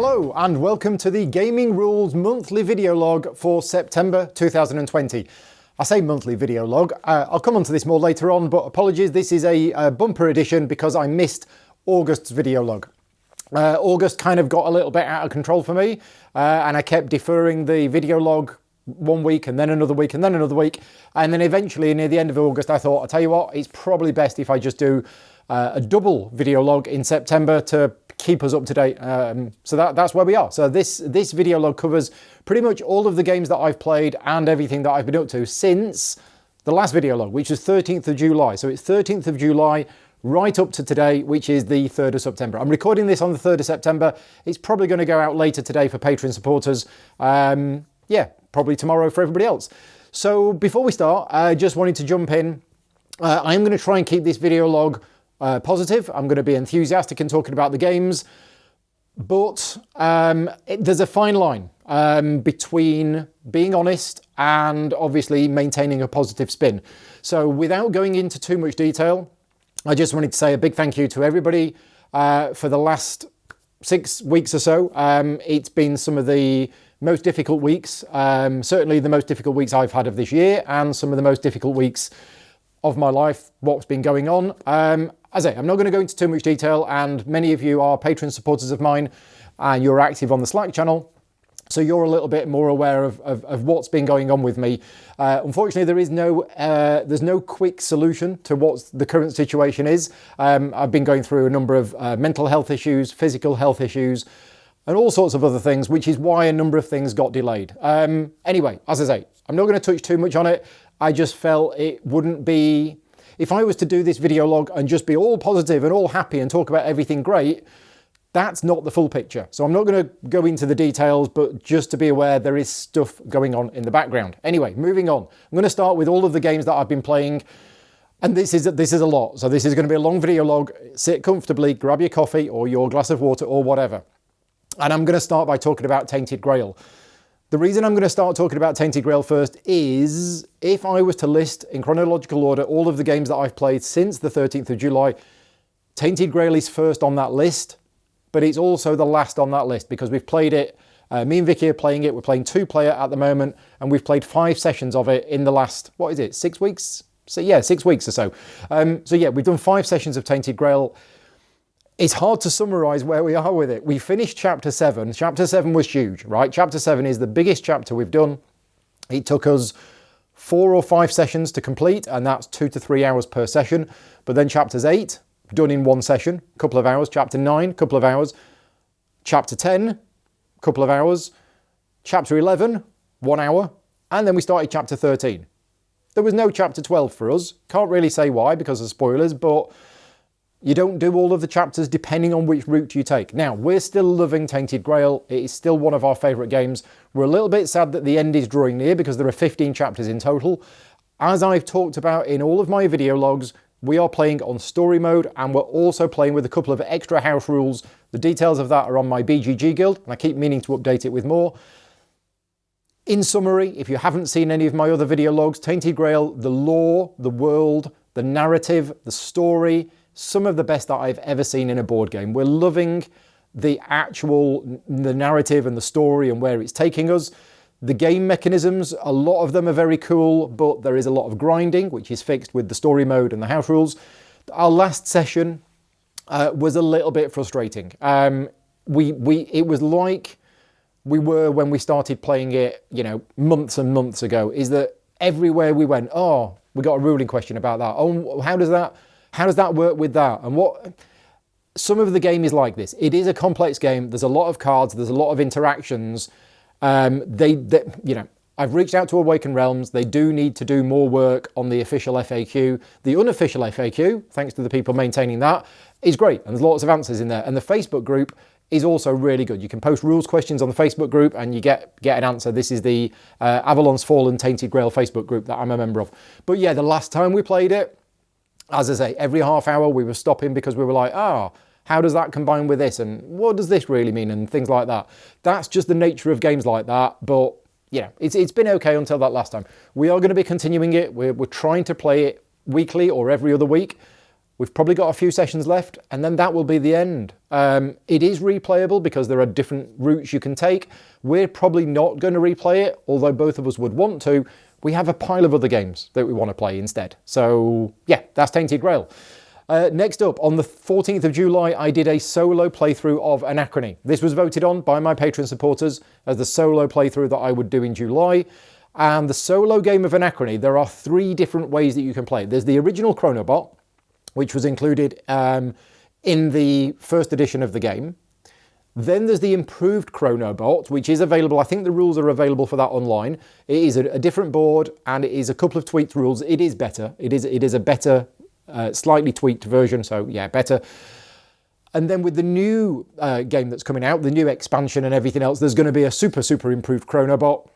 Hello and welcome to the Gaming Rules monthly video log for September 2020. I say monthly video log, I'll come on to this more later on, but apologies, this is a bumper edition because I missed August's video log. August kind of got a little bit out of control for me, and I kept deferring the video log 1 week and then another week and then another week, and then eventually near the end of August I thought, I'll tell you what, it's probably best if I just do a double video log in September to keep us up to date. So that's where we are. So this video log covers pretty much all of the games that I've played and everything that I've been up to since the last video log, which was 13th of July. So it's 13th of July right up to today, which is the 3rd of September. I'm recording this on the 3rd of September. It's probably going to go out later today for Patreon supporters. Yeah, probably tomorrow for everybody else. So before we start, I just wanted to jump in. I'm going to try and keep this video log positive. I'm going to be enthusiastic in talking about the games, but there's a fine line between being honest and obviously maintaining a positive spin. So without going into too much detail, I just wanted to say a big thank you to everybody for the last 6 weeks or so. It's been some of the most difficult weeks, certainly the most difficult weeks I've had of this year, and some of the most difficult weeks of my life, what's been going on. As I say, I'm not going to go into too much detail, and many of you are Patreon supporters of mine and you're active on the Slack channel, so you're a little bit more aware of what's been going on with me. Unfortunately, there's no quick solution to what the current situation is. I've been going through a number of mental health issues, physical health issues, and all sorts of other things, which is why a number of things got delayed. Anyway, as I say, I'm not going to touch too much on it. I just felt it wouldn't be... If I was to do this video log and just be all positive and all happy and talk about everything great, that's not the full picture. So I'm not going to go into the details, but just to be aware there is stuff going on in the background. Anyway, moving on. I'm going to start with all of the games that I've been playing, and this is a lot. So this is going to be a long video log. Sit comfortably, grab your coffee or your glass of water or whatever. And I'm going to start by talking about Tainted Grail. The reason I'm going to start talking about Tainted Grail first is, if I was to list in chronological order all of the games that I've played since the 13th of July, Tainted Grail is first on that list, but it's also the last on that list because we've played it, me and Vicky are playing it, we're playing 2-player at the moment, and we've played 5 sessions of it in the last, 6 weeks? So yeah, 6 weeks or so. So yeah, we've done 5 sessions of Tainted Grail. It's hard to summarise where we are with it. We finished Chapter 7. Chapter 7 was huge, right? Chapter 7 is the biggest chapter we've done. It took us 4 or 5 sessions to complete, and that's 2 to 3 hours per session. But then Chapters 8, done in 1 session, couple of hours. Chapter 9, couple of hours. Chapter 10, couple of hours. Chapter 11, 1 hour. And then we started Chapter 13. There was no Chapter 12 for us. Can't really say why because of spoilers, but... you don't do all of the chapters depending on which route you take. Now, we're still loving Tainted Grail. It is still one of our favourite games. We're a little bit sad that the end is drawing near because there are 15 chapters in total. As I've talked about in all of my video logs, we are playing on story mode, and we're also playing with a couple of extra house rules. The details of that are on my BGG guild, and I keep meaning to update it with more. In summary, if you haven't seen any of my other video logs, Tainted Grail, the lore, the world, the narrative, the story... some of the best that I've ever seen in a board game. We're loving the narrative and the story and where it's taking us. The game mechanisms, a lot of them are very cool, but there is a lot of grinding, which is fixed with the story mode and the house rules. Our last session was a little bit frustrating. It was like we were when we started playing it, months and months ago, is that everywhere we went, oh, we got a ruling question about that. Oh, how does that work with that? And what... some of the game is like this. It is a complex game. There's a lot of cards. There's a lot of interactions. I've reached out to Awakened Realms. They do need to do more work on the official FAQ. The unofficial FAQ, thanks to the people maintaining that, is great. And there's lots of answers in there. And the Facebook group is also really good. You can post rules questions on the Facebook group and you get an answer. This is the Avalon's Fallen Tainted Grail Facebook group that I'm a member of. But yeah, the last time we played it, as I say, every half hour we were stopping because we were like, how does that combine with this? And what does this really mean? And things like that. That's just the nature of games like that. But, it's been okay until that last time. We are going to be continuing it. We're trying to play it weekly or every other week. We've probably got a few sessions left, and then that will be the end. It is replayable because there are different routes you can take. We're probably not going to replay it, although both of us would want to. We have a pile of other games that we want to play instead. So yeah, that's Tainted Grail. Next up, on the 14th of July, I did a solo playthrough of ANACHRONY. This was voted on by my Patreon supporters as the solo playthrough that I would do in July. And the solo game of ANACHRONY, there are 3 different ways that you can play it. There's the original Chronobot, which was included in the first edition of the game. Then there's the improved Chronobot, which is available. I think the rules are available for that online. It is a different board, and it is a couple of tweaked rules. It is better. It is a better, slightly tweaked version, so yeah, better. And then with the new game that's coming out, the new expansion and everything else, there's going to be a super improved Chronobot,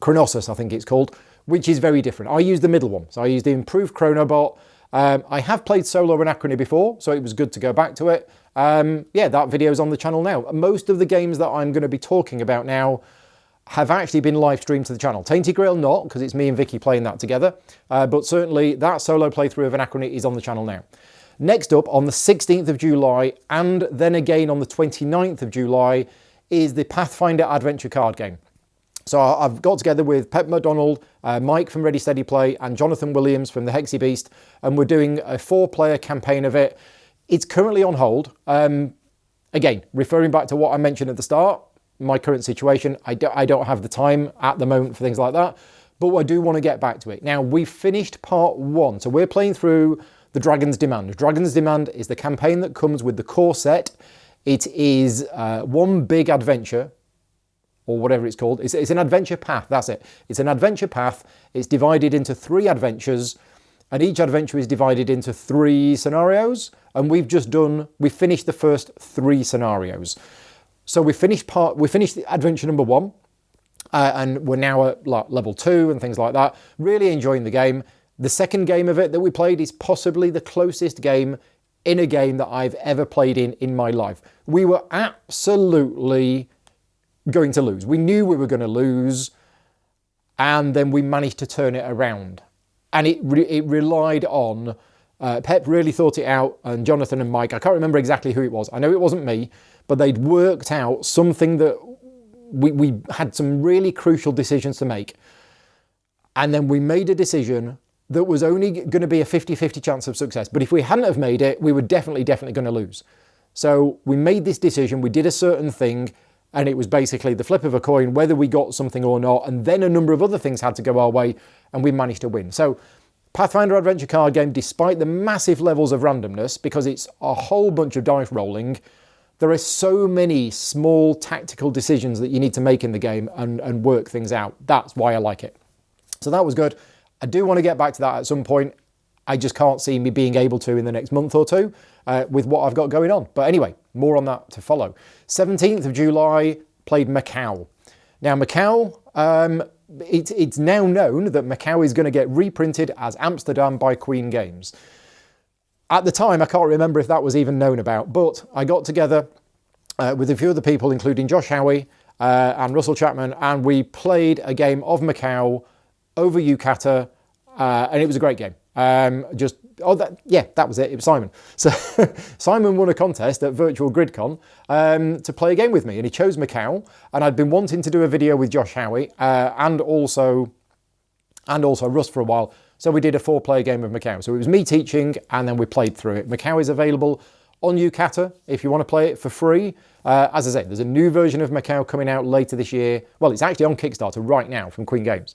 Chronosus I think it's called, which is very different. I use the middle one, so I use the improved Chronobot. I have played solo ANACHRONY before, so it was good to go back to it. Yeah, that video's on the channel now. Most of the games that I'm going to be talking about now have actually been live streamed to the channel. Tainted Grail not, because it's me and Vicky playing that together, but certainly that solo playthrough of ANACHRONY is on the channel now. Next up, on the 16th of July, and then again on the 29th of July, is the Pathfinder adventure card game. So I've got together with Pep McDonald, Mike from Ready Steady Play, and Jonathan Williams from the Hexy Beast, and we're doing a 4-player campaign of it. It's currently on hold. Again, referring back to what I mentioned at the start, my current situation, I don't have the time at the moment for things like that, but I do want to get back to it. Now, we finished part 1, so we're playing through the Dragon's Demand. Dragon's Demand is the campaign that comes with the core set. It is one big adventure, or whatever it's called. It's an adventure path, that's it. It's an adventure path. It's divided into 3 adventures, and each adventure is divided into 3 scenarios, and we finished the first 3 scenarios. So we finished the adventure number 1, and we're now at level 2 and things like that. Really enjoying the game. The second game of it that we played is possibly the closest game in a game that I've ever played in my life. We were absolutely going to lose. We knew we were going to lose, and then we managed to turn it around. And it relied on, Pep really thought it out, and Jonathan and Mike, I can't remember exactly who it was. I know it wasn't me, but they'd worked out something that we had some really crucial decisions to make. And then we made a decision that was only going to be a 50-50 chance of success. But if we hadn't have made it, we were definitely going to lose. So we made this decision, we did a certain thing, and it was basically the flip of a coin, whether we got something or not, and then a number of other things had to go our way, and we managed to win. So Pathfinder adventure card game, despite the massive levels of randomness, because it's a whole bunch of dice rolling, there are so many small tactical decisions that you need to make in the game and work things out. That's why I like it. So that was good. I do want to get back to that at some point. I just can't see me being able to in the next month or two with what I've got going on. But anyway, more on that to follow. 17th of July, played MACAO. Now MACAO, it's now known that MACAO is going to get reprinted as Amsterdam by Queen Games. At the time, I can't remember if that was even known about, but I got together with a few other people, including Josh Howie and Russell Chapman, and we played a game of MACAO over Yucata, and it was a great game. That was it. It was Simon. So Simon won a contest at Virtual GridCon to play a game with me, and he chose MACAO. And I'd been wanting to do a video with Josh Howie and also Russ for a while. So we did a 4-player game of MACAO. So it was me teaching, and then we played through it. MACAO is available on Yucata if you want to play it for free. As I say, there's a new version of MACAO coming out later this year. Well, it's actually on Kickstarter right now from Queen Games.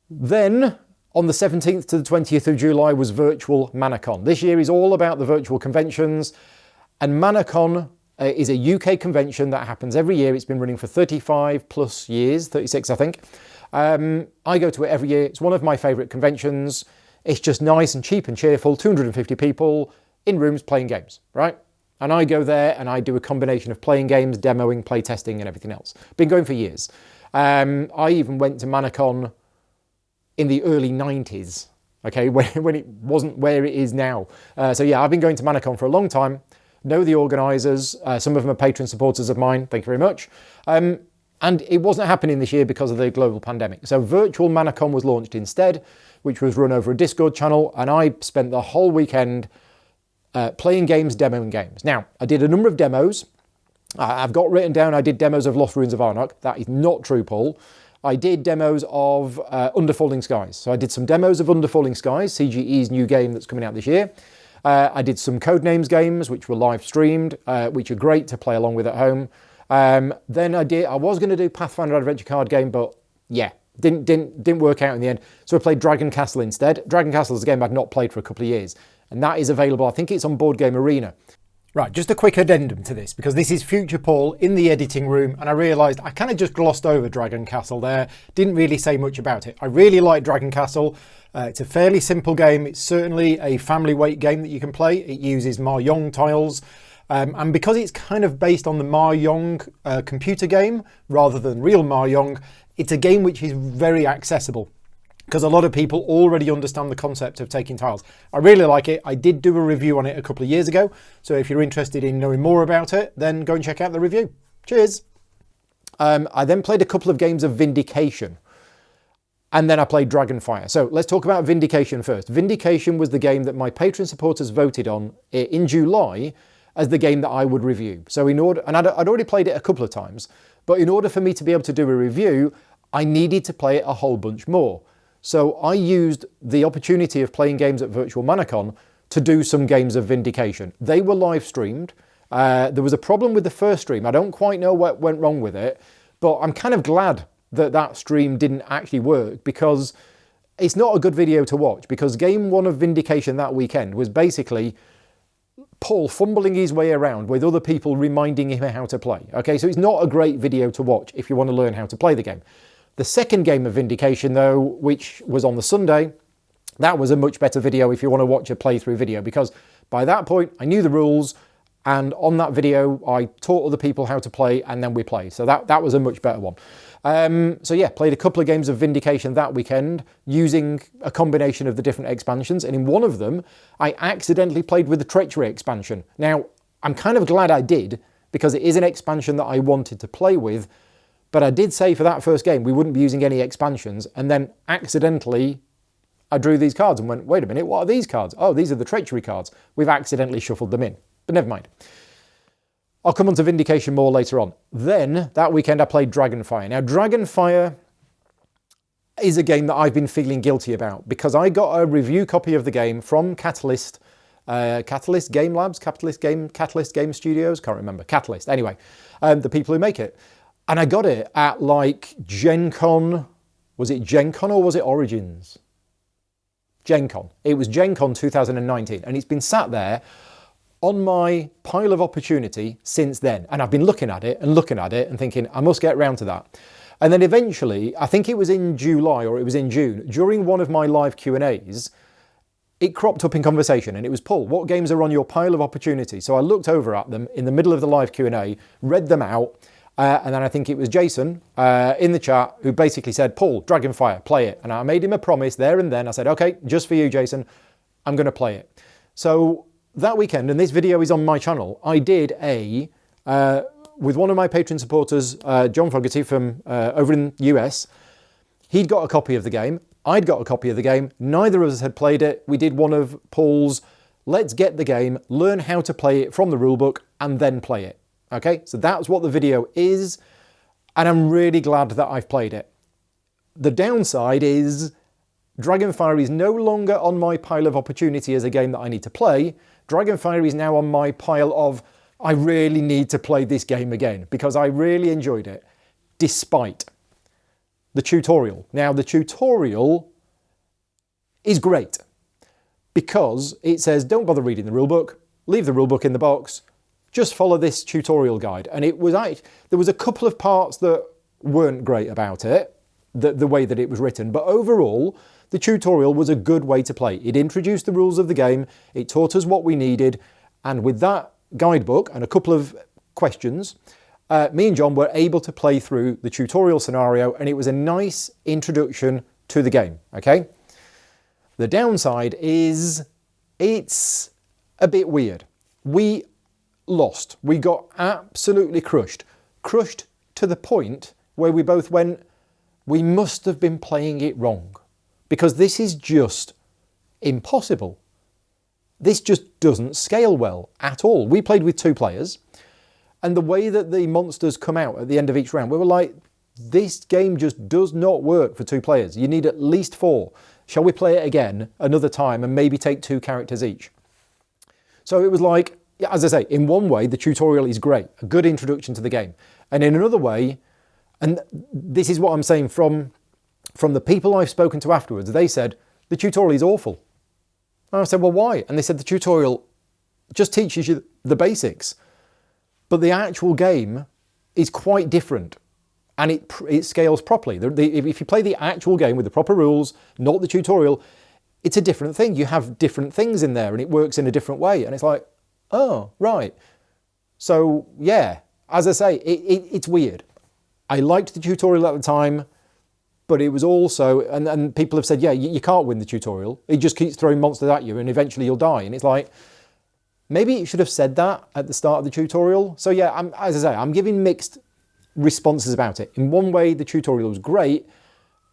Then on the 17th to the 20th of July was Virtual MANACON. This year is all about the virtual conventions, and MANACON is a UK convention that happens every year. It's been running for 35 plus years, 36 I think. I go to it every year. It's one of my favourite conventions. It's just nice and cheap and cheerful, 250 people in rooms playing games, right? And I go there and I do a combination of playing games, demoing, playtesting and everything else. Been going for years. I even went to MANACON in the early 90s, okay, when it wasn't where it is now. So yeah, I've been going to MANACON for a long time, know the organisers, some of them are Patreon supporters of mine, thank you very much. And it wasn't happening this year because of the global pandemic. So Virtual MANACON was launched instead, which was run over a Discord channel, and I spent the whole weekend playing games, demoing games. Now, I did a number of demos. I've got written down I did demos of Lost Ruins of Arnak. That is not true, Paul. I did demos of Under Falling Skies. So I did some demos of Under Falling Skies, CGE's new game that's coming out this year. I did some Codenames games, which were live streamed, which are great to play along with at home. Then I was going to do Pathfinder Adventure card game, but yeah, didn't work out in the end. So I played Dragon Castle instead. Dragon Castle is a game I've not played for a couple of years, and that is available. I think it's on Board Game Arena. Right, just a quick addendum to this, because this is Future Paul in the editing room, and I realised I kind of just glossed over Dragon Castle there, didn't really say much about it. I really like Dragon Castle. It's a fairly simple game. It's certainly a family weight game that you can play. It uses Mahjong tiles, and because it's kind of based on the Mahjong computer game rather than real Mahjong, it's a game which is very accessible, because a lot of people already understand the concept of taking tiles. I really like it. I did do a review on it a couple of years ago, so if you're interested in knowing more about it, then go and check out the review. Cheers! I then played a couple of games of Vindication, and then I played Dragonfire. So let's talk about Vindication first. Vindication was the game that my Patreon supporters voted on in July as the game that I would review. So in order, and I'd already played it a couple of times, but in order for me to be able to do a review, I needed to play it a whole bunch more. So I used the opportunity of playing games at Virtual ManaCon to do some games of Vindication. They were live streamed. There was a problem with the first stream. I don't quite know what went wrong with it, but I'm kind of glad that that stream didn't actually work, because it's not a good video to watch, because game one of Vindication that weekend was basically Paul fumbling his way around with other people reminding him how to play. Okay, so it's not a great video to watch if you want to learn how to play the game. The second game of Vindication, though, which was on the Sunday, that was a much better video if you want to watch a playthrough video, because by that point I knew the rules, and on that video I taught other people how to play, and then we played. So that was a much better one. So yeah, played a couple of games of Vindication that weekend using a combination of the different expansions, and in one of them I accidentally played with the Treachery expansion. Now, I'm kind of glad I did, because it is an expansion that I wanted to play with, but I did say for that first game we wouldn't be using any expansions, and then accidentally I drew these cards and went, wait a minute, what are these cards? Oh, these are the Treachery cards. We've accidentally shuffled them in, but never mind. I'll come on to Vindication more later on. Then, that weekend I played Dragonfire. Now, Dragonfire is a game that I've been feeling guilty about, because I got a review copy of the game from Catalyst Game Labs, Catalyst Game Studios, can't remember, Catalyst, anyway, the people who make it. And I got it at like Gen Con, was it Gen Con or was it Origins? Gen Con. It was Gen Con 2019, and it's been sat there on my pile of opportunity since then. And I've been looking at it and thinking, I must get around to that. And then eventually, I think it was in July or it was in June, during one of my live Q&As, it cropped up in conversation, and it was, Paul, what games are on your pile of opportunity? So I looked over at them in the middle of the live Q&A, read them out, and then I think it was Jason in the chat who basically said, Paul, Dragonfire, play it. And I made him a promise there and then. I said, okay, just for you, Jason, I'm going to play it. So that weekend, and this video is on my channel, I did with one of my Patreon supporters, John Fogarty from over in the US. He'd got a copy of the game. I'd got a copy of the game. Neither of us had played it. We did one of Paul's, let's get the game, learn how to play it from the rulebook, and then play it. Okay, so that's what the video is, and I'm really glad that I've played it. The downside is Dragonfire is no longer on my pile of opportunity as a game that I need to play. Dragonfire is now on my pile of, I really need to play this game again, because I really enjoyed it, despite the tutorial. Now, the tutorial is great, because it says, don't bother reading the rulebook, leave the rulebook in the box, just follow this tutorial guide. And it was there was a couple of parts that weren't great about it, the way that it was written, but overall the tutorial was a good way to play. It introduced the rules of the game, it taught us what we needed, and with that guidebook and a couple of questions, me and John were able to play through the tutorial scenario, and it was a nice introduction to the game. Okay, the downside is it's a bit weird. We lost. We got absolutely crushed to the point where we both went, we must have been playing it wrong. because this is just impossible. This just doesn't scale well at all. We played with 2 players, and the way that the monsters come out at the end of each round, we were like, this game just does not work for 2 players. You need at least 4. Shall we play it again another time and maybe take 2 characters each? So it was like, as I say, in one way, the tutorial is great, a good introduction to the game. And in another way, and this is what I'm saying from the people I've spoken to afterwards, they said, the tutorial is awful. And I said, well, why? And they said the tutorial just teaches you the basics, but the actual game is quite different, and it scales properly. If you play the actual game with the proper rules, not the tutorial, it's a different thing. You have different things in there, and it works in a different way. And it's like, oh, right. So yeah, as I say, it's weird. I liked the tutorial at the time, but it was also, and people have said, yeah, you can't win the tutorial. It just keeps throwing monsters at you and eventually you'll die. And it's like, maybe it should have said that at the start of the tutorial. So yeah, as I say, I'm giving mixed responses about it. In one way, the tutorial was great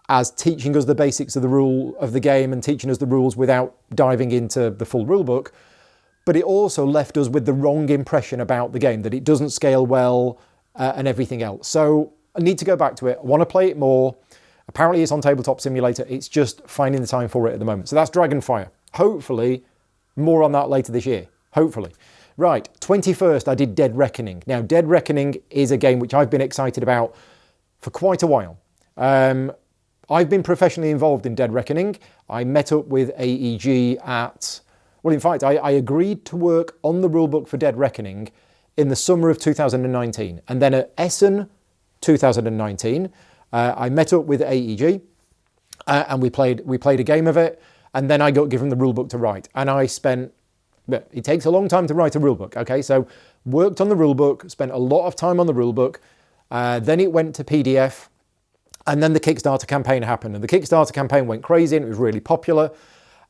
as teaching us the basics of the rule of the game and teaching us the rules without diving into the full rule book. But it also left us with the wrong impression about the game, that it doesn't scale well and everything else. So I need to go back to it. I want to play it more. Apparently it's on Tabletop Simulator. It's just finding the time for it at the moment. So that's Dragonfire. Hopefully more on that later this year. Hopefully. Right, 21st I did Dead Reckoning. Now Dead Reckoning is a game which I've been excited about for quite a while. I've been professionally involved in Dead Reckoning. I met up with AEG at, well in fact I agreed to work on the rulebook for Dead Reckoning in the summer of 2019. And then at Essen 2019, I met up with AEG and we played a game of it, and then I got given the rulebook to write. And I spent, it takes a long time to write a rulebook, okay? So worked on the rulebook, spent a lot of time on the rulebook, then it went to PDF, and then the Kickstarter campaign happened. And the Kickstarter campaign went crazy and it was really popular.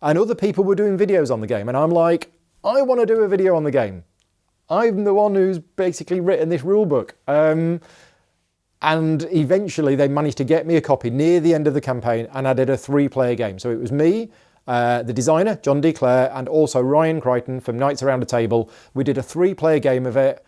And other people were doing videos on the game. And I'm like, I want to do a video on the game. I'm the one who's basically written this rulebook. And eventually they managed to get me a copy near the end of the campaign, and I did a 3-player game. So it was me, the designer, John D. Clare, and also Ryan Crichton from Knights Around a Table. We did a 3-player game of it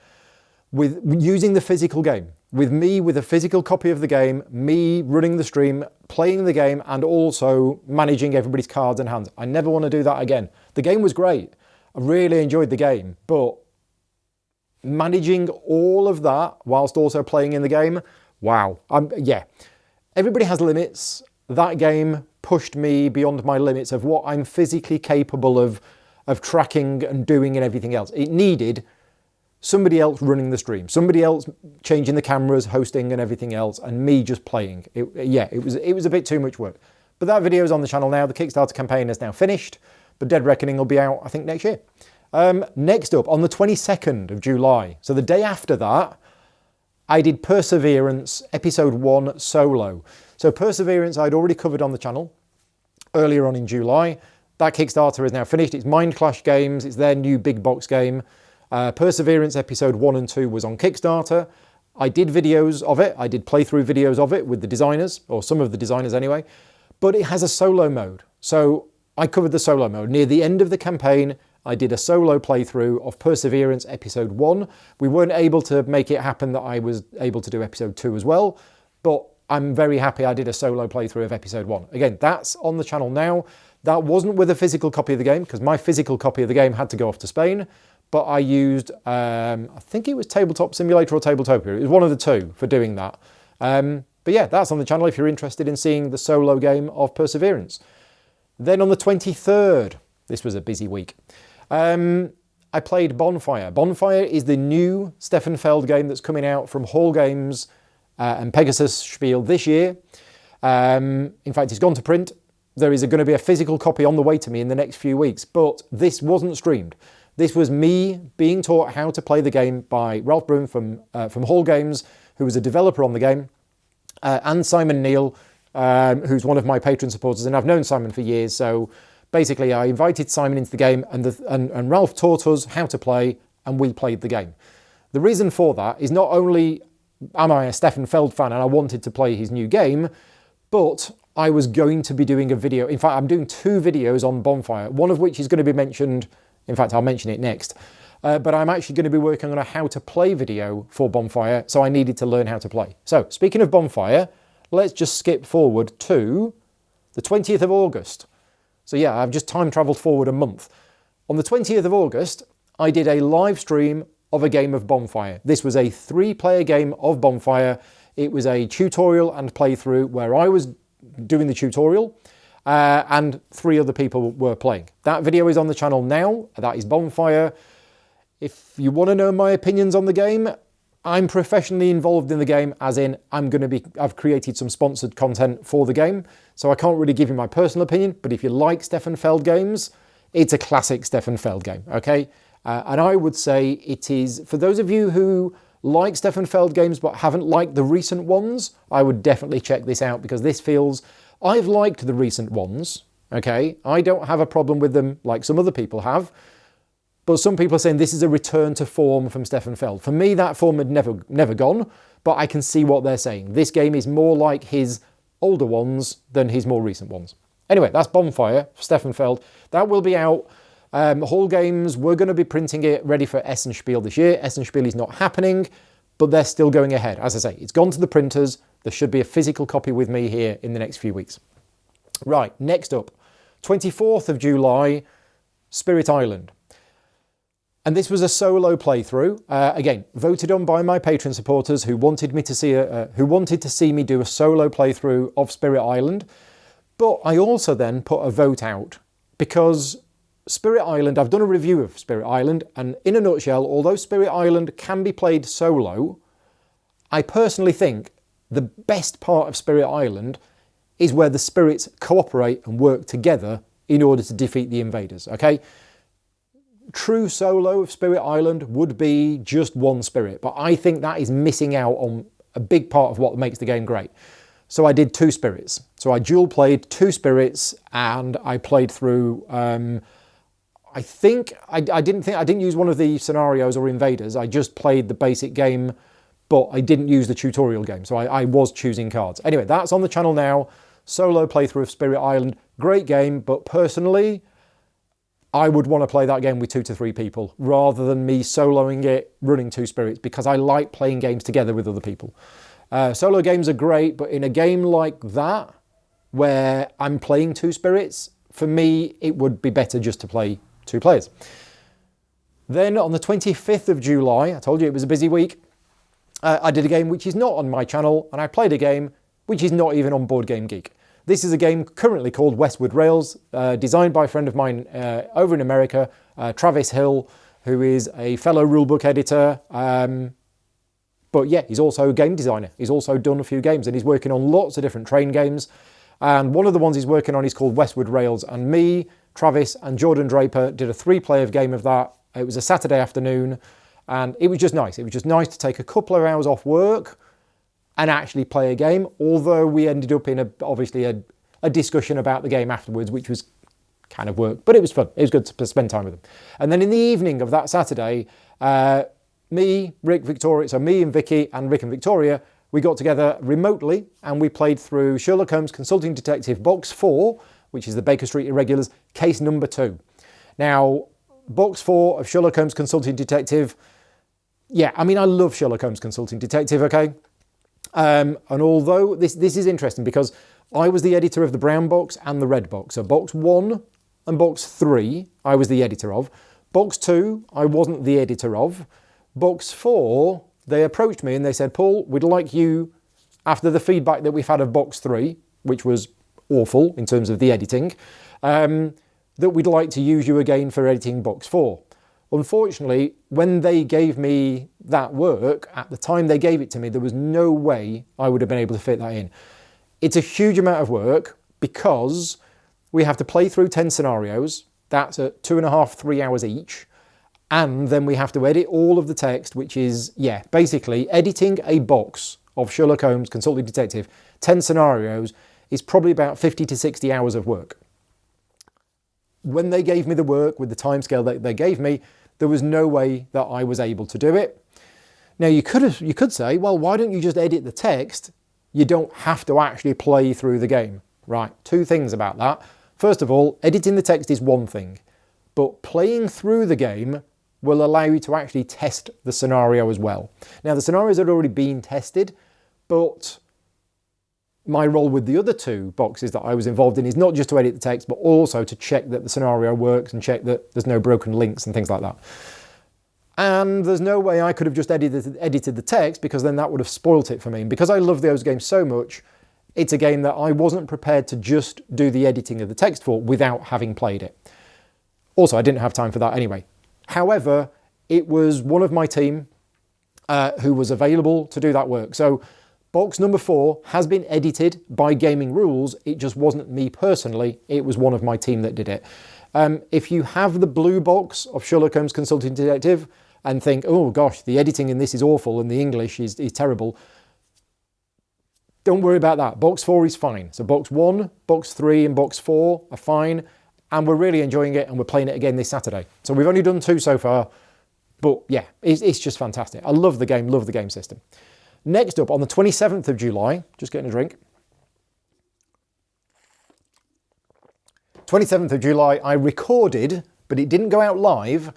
with using the physical game. With me with a physical copy of the game, me running the stream, playing the game, and also managing everybody's cards and hands. I never want to do that again. The game was great. I really enjoyed the game, but managing all of that whilst also playing in the game, wow. Yeah, everybody has limits. That game pushed me beyond my limits of what I'm physically capable of tracking and doing and everything else. It needed somebody else running the stream, somebody else changing the cameras, hosting and everything else, and me just playing. It was a bit too much work. But that video is on the channel now. The Kickstarter campaign is now finished, but Dead Reckoning will be out, I think, next year. Next up, on the 22nd of July, so the day after that, I did Perseverance Episode 1 solo. So Perseverance I'd already covered on the channel earlier on in July. That Kickstarter is now finished. It's Mind Clash Games. It's their new big box game. Perseverance Episode 1 and 2 was on Kickstarter. I did videos of it. I did playthrough videos of it with the designers, or some of the designers anyway. But it has a solo mode. So I covered the solo mode. Near the end of the campaign, I did a solo playthrough of Perseverance Episode 1. We weren't able to make it happen that I was able to do Episode 2 as well, but I'm very happy I did a solo playthrough of Episode 1. Again, that's on the channel now. That wasn't with a physical copy of the game, because my physical copy of the game had to go off to Spain, but I used, I think it was Tabletop Simulator or Tabletopia. It was one of the two for doing that. But yeah, that's on the channel if you're interested in seeing the solo game of Perseverance. Then on the 23rd, this was a busy week, I played Bonfire. Bonfire is the new Stefan Feld game that's coming out from Hall Games and Pegasus Spiel this year. In fact, it's gone to print. There is going to be a physical copy on the way to me in the next few weeks, but this wasn't streamed. This was me being taught how to play the game by Ralph Broom from Hall Games, who was a developer on the game, and Simon Neal, who's one of my patron supporters, and I've known Simon for years, so basically I invited Simon into the game, and Ralph taught us how to play, and we played the game. The reason for that is not only am I a Stefan Feld fan and I wanted to play his new game, but I was going to be doing a video. In fact, I'm doing 2 videos on Bonfire, one of which is going to be mentioned. In fact, I'll mention it next. But I'm actually going to be working on a how to play video for Bonfire, so I needed to learn how to play. So, speaking of Bonfire, let's just skip forward to the 20th of August. So yeah, I've just time travelled forward a month. On the 20th of August, I did a live stream of a game of Bonfire. This was a 3-player game of Bonfire. It was a tutorial and playthrough where I was doing the tutorial and 3 other people were playing. That video is on the channel now. That is Bonfire. If you want to know my opinions on the game, I'm professionally involved in the game, as in I've created some sponsored content for the game, so I can't really give you my personal opinion, but if you like Stefan Feld games, it's a classic Stefan Feld game, okay? And I would say it is, for those of you who like Stefan Feld games but haven't liked the recent ones, I would definitely check this out, because this feels, I've liked the recent ones, okay? I don't have a problem with them like some other people have, but some people are saying this is a return to form from Stefan Feld. For me, that form had never gone, but I can see what they're saying. This game is more like his older ones than his more recent ones. Anyway, that's Bonfire, Stefan Feld. That will be out. Hall Games, we're going to be printing it ready for Essenspiel this year. Essenspiel is not happening, but they're still going ahead. As I say, it's gone to the printers. There should be a physical copy with me here in the next few weeks. Right, next up, 24th of July, Spirit Island. And this was a solo playthrough, again, voted on by my Patreon supporters who wanted me to see me do a solo playthrough of Spirit Island. But I also then put a vote out because Spirit Island, I've done a review of Spirit Island, and in a nutshell, although Spirit Island can be played solo, I personally think the best part of Spirit Island is where the spirits cooperate and work together in order to defeat the invaders, okay? True solo of Spirit Island would be just one spirit, but I think that is missing out on a big part of what makes the game great. So I did 2 spirits. So I dual played 2 spirits, and I played through, I didn't use one of the scenarios or invaders. I just played the basic game, but I didn't use the tutorial game. So I was choosing cards. Anyway, that's on the channel now. Solo playthrough of Spirit Island. Great game, but personally, I would want to play that game with 2 to 3 people rather than me soloing it, running 2 spirits, because I like playing games together with other people. Solo games are great, but in a game like that, where I'm playing 2 spirits, for me, it would be better just to play 2 players. Then on the 25th of July, I told you it was a busy week, I did a game which is not on my channel, and I played a game which is not even on Board Game Geek. This is a game currently called Westward Rails, designed by a friend of mine over in America, Travis Hill, who is a fellow rulebook editor. But yeah, he's also a game designer. He's also done a few games, and he's working on lots of different train games. And one of the ones he's working on is called Westward Rails. And me, Travis, and Jordan Draper did a 3-player game of that. It was a Saturday afternoon, and it was just nice. It was just nice to take a couple of hours off work and actually play a game, although we ended up in obviously a discussion about the game afterwards, which was kind of work, but it was fun. It was good to spend time with them. And then in the evening of that Saturday, me and Vicky and Rick and Victoria, we got together remotely and we played through Sherlock Holmes Consulting Detective Box 4, which is the Baker Street Irregulars, case number 2. Now, Box 4 of Sherlock Holmes Consulting Detective, yeah, I mean, I love Sherlock Holmes Consulting Detective, okay? And although this is interesting because I was the editor of the brown box and the red box. So box 1 and box 3, I was the editor of. Box 2, I wasn't the editor of. Box 4, they approached me and they said, Paul, we'd like you, after the feedback that we've had of box 3, which was awful in terms of the editing, that we'd like to use you again for editing box 4. Unfortunately, when they gave me that work, at the time they gave it to me, there was no way I would have been able to fit that in. It's a huge amount of work because we have to play through 10 scenarios. That's at 2.5, 3 hours each. And then we have to edit all of the text, which is, yeah, basically editing a box of Sherlock Holmes Consulting Detective, 10 scenarios, is probably about 50 to 60 hours of work. When they gave me the work with the timescale that they gave me, there was no way that I was able to do it. Now you could say, well, why don't you just edit the text? You don't have to actually play through the game. Right, two things about that. First of all, editing the text is one thing, but playing through the game will allow you to actually test the scenario as well. Now, the scenarios had already been tested, but my role with the other two boxes that I was involved in is not just to edit the text, but also to check that the scenario works and check that there's no broken links and things like that. And there's no way I could have just edited the text, because then that would have spoilt it for me. And because I love those games so much, it's a game that I wasn't prepared to just do the editing of the text for without having played it. Also, I didn't have time for that anyway. However, it was one of my team who was available to do that work. So box number 4 has been edited by Gaming Rules. It just wasn't me personally. It was one of my team that did it. If you have the blue box of Sherlock Holmes Consulting Detective and think, oh gosh, the editing in this is awful and the English is terrible, don't worry about that. Box 4 is fine. So box 1, box 3 and box 4 are fine, and we're really enjoying it, and we're playing it again this Saturday. So we've only done 2 so far, but yeah, it's just fantastic. I love the game system. Next up, on the 27th of July, just getting a drink. 27th of July, I recorded, but it didn't go out live,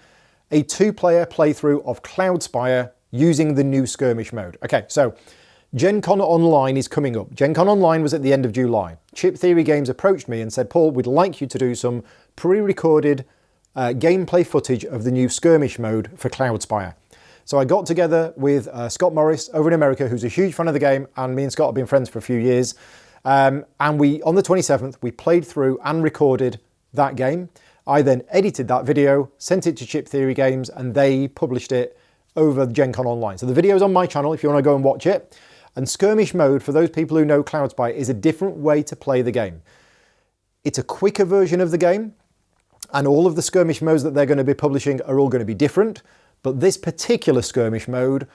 a 2-player playthrough of Cloudspire using the new skirmish mode. Okay, so Gen Con Online is coming up. Gen Con Online was at the end of July. Chip Theory Games approached me and said, Paul, we'd like you to do some pre-recorded gameplay footage of the new skirmish mode for Cloudspire. So I got together with Scott Morris over in America, who's a huge fan of the game, and me and Scott have been friends for a few years. And we, on the 27th, we played through and recorded that game. I then edited that video, sent it to Chip Theory Games, and they published it over Gen Con Online. So the video's on my channel if you want to go and watch it. And skirmish mode, for those people who know Cloudspire, is a different way to play the game. It's a quicker version of the game, and all of the skirmish modes that they're going to be publishing are all going to be different. But this particular skirmish mode,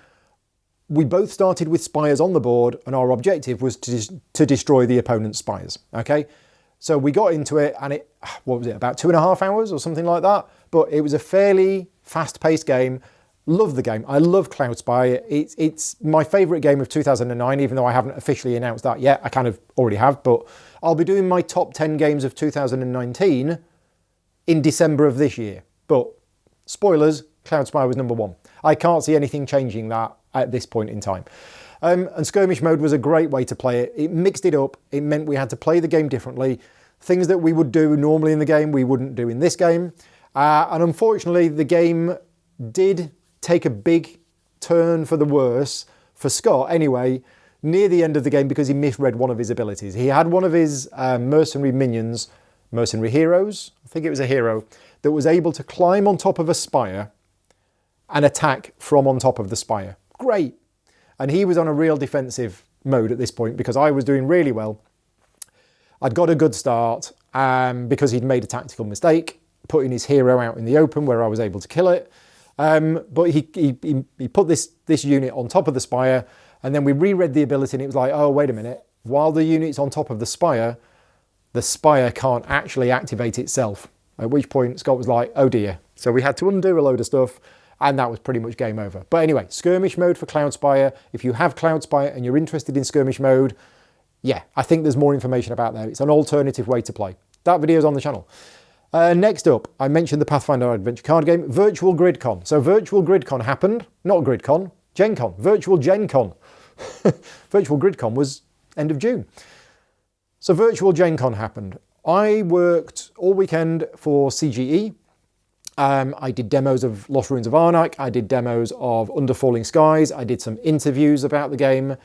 we both started with spires on the board, and our objective was to destroy the opponent's spires. Okay, so we got into it, and it, what was it, about 2.5 hours or something like that? But it was a fairly fast-paced game. Love the game. I love Cloudspire. It's my favourite game of 2009, even though I haven't officially announced that yet. I kind of already have, but I'll be doing my top 10 games of 2019 in December of this year. But spoilers, Cloudspire was number 1. I can't see anything changing that at this point in time. And skirmish mode was a great way to play it. It mixed it up. It meant we had to play the game differently. Things that we would do normally in the game, we wouldn't do in this game. And unfortunately, the game did take a big turn for the worse, for Scott anyway, near the end of the game, because he misread one of his abilities. He had one of his mercenary minions, mercenary heroes, I think it was a hero, that was able to climb on top of a spire and attack from on top of the spire. Great. And he was on a real defensive mode at this point, because I was doing really well. I'd got a good start because he'd made a tactical mistake, putting his hero out in the open where I was able to kill it. But he put this unit on top of the spire, and then we reread the ability, and it was like, oh, wait a minute. While the unit's on top of the spire can't actually activate itself. At which point Scott was like, oh dear. So we had to undo a load of stuff, and that was pretty much game over. But anyway, skirmish mode for Cloudspire. If you have Cloudspire and you're interested in skirmish mode, yeah, I think there's more information about that. It's an alternative way to play. That video's on the channel. Next up, I mentioned the Pathfinder adventure card game, Virtual GridCon. So Virtual GridCon happened, not GridCon, Gen Con, Virtual Gen Con. Virtual GridCon was end of June. So Virtual Gen Con happened. I worked all weekend for CGE. I did demos of Lost Ruins of Arnak. I did demos of Under Falling Skies. I did some interviews about the game.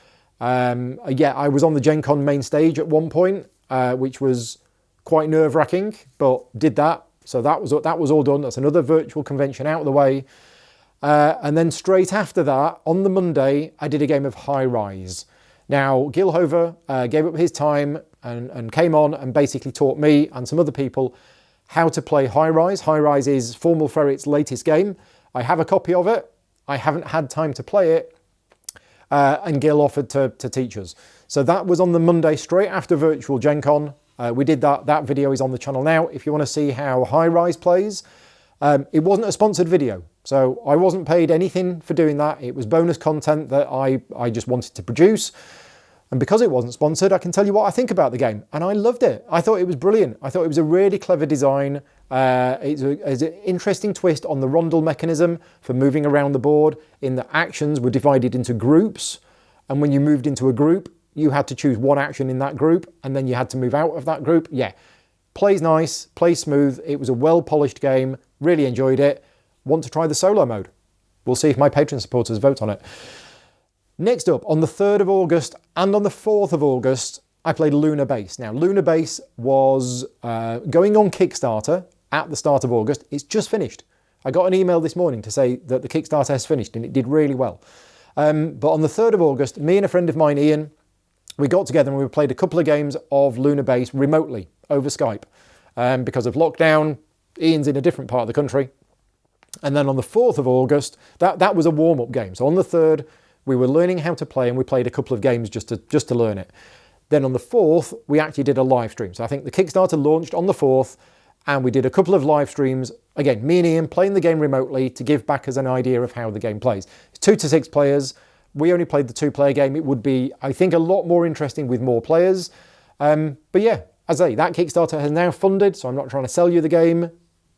Yeah, I was on the Gen Con main stage at one point, which was quite nerve-wracking, but did that. So that was all done. That's another virtual convention out of the way. And then straight after that, on the Monday, I did a game of High Rise. Now, Gil Hover gave up his time and came on and basically taught me and some other people how to play High Rise. High Rise is Formal Ferret's latest game. I have a copy of it. I haven't had time to play it. And Gil offered to teach us. So that was on the Monday straight after Virtual Gen Con. We did that. That video is on the channel now. If you want to see how High Rise plays, it wasn't a sponsored video. So I wasn't paid anything for doing that. It was bonus content that I just wanted to produce. And because it wasn't sponsored, I can tell you what I think about the game. And I loved it. I thought it was brilliant. I thought it was a really clever design. It's an interesting twist on the rondel mechanism for moving around the board, in that actions were divided into groups. And when you moved into a group, you had to choose one action in that group, and then you had to move out of that group. Yeah, plays nice, plays smooth. It was a well-polished game. Really enjoyed it. Want to try the solo mode. We'll see if my Patreon supporters vote on it. Next up, on the 3rd of August and on the 4th of August, I played Lunar Base. Now, Lunar Base was going on Kickstarter at the start of August. It's just finished. I got an email this morning to say that the Kickstarter has finished, and it did really well. But on the 3rd of August, me and a friend of mine, Ian, we got together and we played a couple of games of Lunar Base remotely over Skype. Because of lockdown, Ian's in a different part of the country. And then on the 4th of August, that was a warm-up game. So on the 3rd, we were learning how to play, and we played a couple of games just to learn it. Then on the 4th, we actually did a live stream. So I think the Kickstarter launched on the 4th, and we did a couple of live streams. Again, me and Ian playing the game remotely to give backers an idea of how the game plays. It's 2 to 6 players. We only played the 2-player game. It would be, I think, a lot more interesting with more players. But yeah, as I say, that Kickstarter has now funded, so I'm not trying to sell you the game.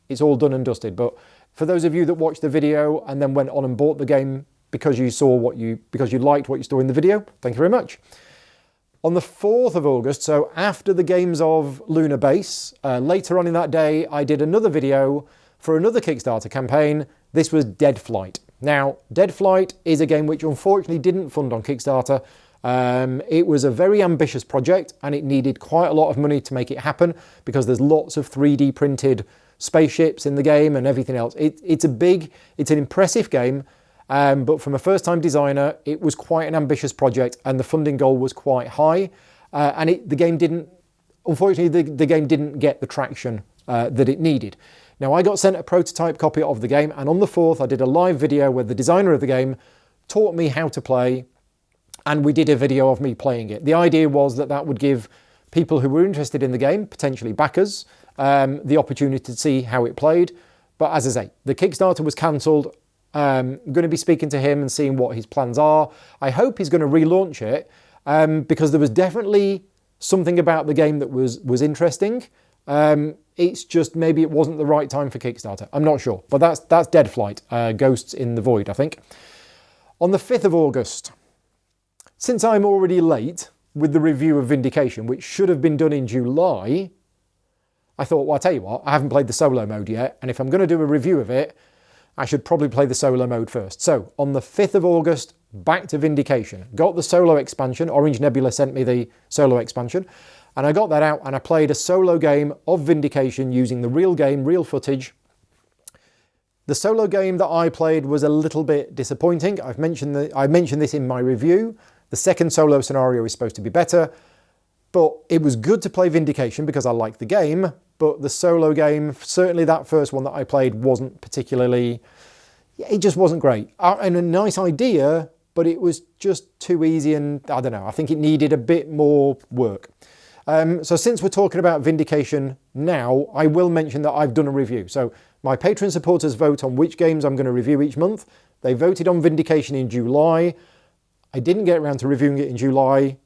It's all done and dusted. But for those of you that watched the video and then went on and bought the game because you liked what you saw in the video, thank you very much. On the 4th of August, so after the games of Lunar Base, later on in that day, I did another video for another Kickstarter campaign. This was DEADFLIGHT. Now, DEADFLIGHT is a game which unfortunately didn't fund on Kickstarter. It was a very ambitious project, and it needed quite a lot of money to make it happen, because there's lots of 3D printed spaceships in the game and everything else. It's an impressive game. But from a first-time designer, it was quite an ambitious project, and the funding goal was quite high. And the game didn't get the traction that it needed. Now, I got sent a prototype copy of the game, and on the 4th, I did a live video where the designer of the game taught me how to play, and we did a video of me playing it. The idea was that would give people who were interested in the game, potentially backers, the opportunity to see how it played. But as I say, the Kickstarter was cancelled. I'm going to be speaking to him and seeing what his plans are. I hope he's going to relaunch it, because there was definitely something about the game that was interesting. It's just maybe it wasn't the right time for Kickstarter. I'm not sure, but that's DEADFLIGHT, Ghosts in the Void, I think. On the 5th of August, since I'm already late with the review of Vindication, which should have been done in July, I thought, well, I'll tell you what, I haven't played the solo mode yet, and if I'm going to do a review of it, I should probably play the solo mode first. So, on the 5th of August, back to Vindication. Got the solo expansion. Orange Nebula sent me the solo expansion. And I got that out, and I played a solo game of Vindication using the real game, real footage. The solo game that I played was a little bit disappointing. I mentioned this in my review. The second solo scenario is supposed to be better. But it was good to play Vindication because I liked the game. But the solo game, certainly that first one that I played, wasn't particularly... It just wasn't great. And a nice idea, but it was just too easy, and I don't know, I think it needed a bit more work. So since we're talking about Vindication now, I will mention that I've done a review. So my Patreon supporters vote on which games I'm going to review each month. They voted on Vindication in July. I didn't get around to reviewing it in July,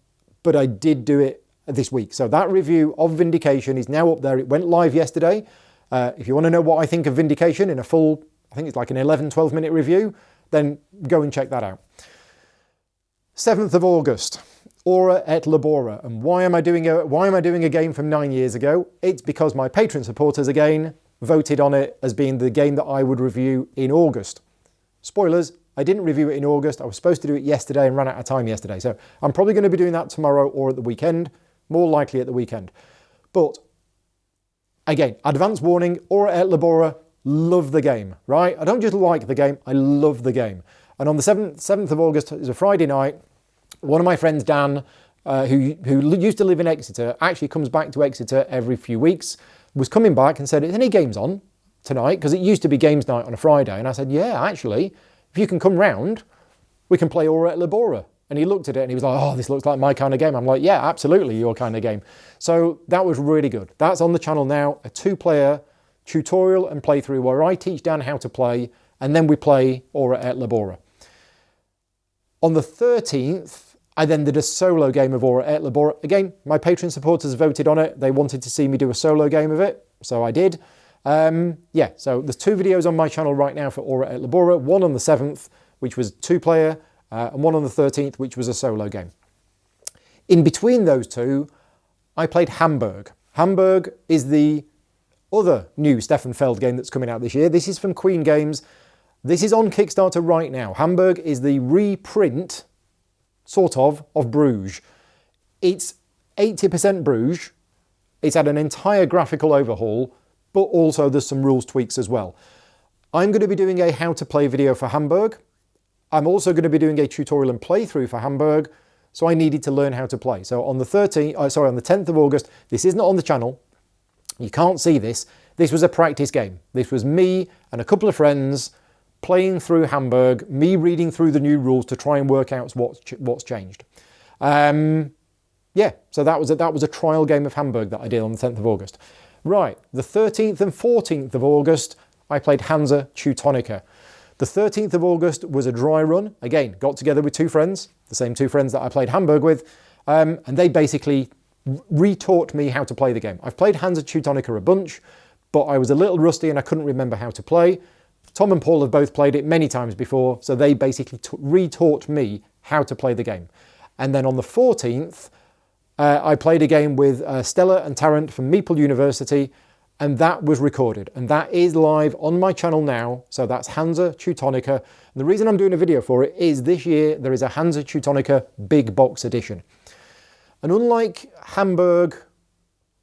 but I did do it this week. So that review of Vindication is now up there. It went live yesterday. If you want to know what I think of Vindication in a full, I think it's like an 11-12 minute review, then go and check that out. 7th of August, Ora et Labora. And why am I doing a game from 9 years ago? It's because my Patreon supporters again voted on it as being the game that I would review in August. Spoilers, I didn't review it in August. I was supposed to do it yesterday and ran out of time yesterday. So I'm probably going to be doing that tomorrow or at the weekend. More likely at the weekend. But again, advance warning, Ora et Labora, love the game, right? I don't just like the game, I love the game. And on the 7th of August, it was a Friday night, one of my friends, Dan, who used to live in Exeter, actually comes back to Exeter every few weeks, was coming back and said, "Is any games on tonight?" Because it used to be games night on a Friday. And I said, "Yeah, actually, if you can come round, we can play Ora et Labora." And he looked at it and he was like, "Oh, this looks like my kind of game." I'm like, "Yeah, absolutely your kind of game." So that was really good. That's on the channel now, a 2-player tutorial and playthrough where I teach Dan how to play, and then we play Ora et Labora. On the 13th, I then did a solo game of Aura et Labora. Again, my Patreon supporters voted on it. They wanted to see me do a solo game of it, so I did. Yeah, so there's 2 videos on my channel right now for Aura et Labora. One on the 7th, which was 2-player, and one on the 13th, which was a solo game. In between those 2, I played Hamburg. Hamburg is the other new Stefan Feld game that's coming out this year. This is from Queen Games. This is on Kickstarter right now. Hamburg is the reprint, sort of Bruges. It's 80% Bruges. It's had an entire graphical overhaul, but also there's some rules tweaks as well. I'm going to be doing a how to play video for Hamburg. I'm also going to be doing a tutorial and playthrough for Hamburg, so I needed to learn how to play. So on the 10th of August, this isn't on the channel. You can't see this. This was a practice game. This was me and a couple of friends playing through Hamburg, me reading through the new rules to try and work out what's changed. Yeah, so that was a trial game of Hamburg that I did on the 10th of August. Right, the 13th and 14th of August, I played HANSA Teutonica. The 13th of August was a dry run. Again, got together with 2 friends, the same 2 friends that I played Hamburg with, and they basically retaught me how to play the game. I've played HANSA Teutonica a bunch, but I was a little rusty and I couldn't remember how to play. Tom and Paul have both played it many times before, so they basically retaught me how to play the game. And then on the 14th, I played a game with Stella and Tarrant from Meeple University, and that was recorded. And that is live on my channel now, so that's HANSA Teutonica. And the reason I'm doing a video for it is this year there is a HANSA Teutonica Big Box Edition. And unlike Hamburg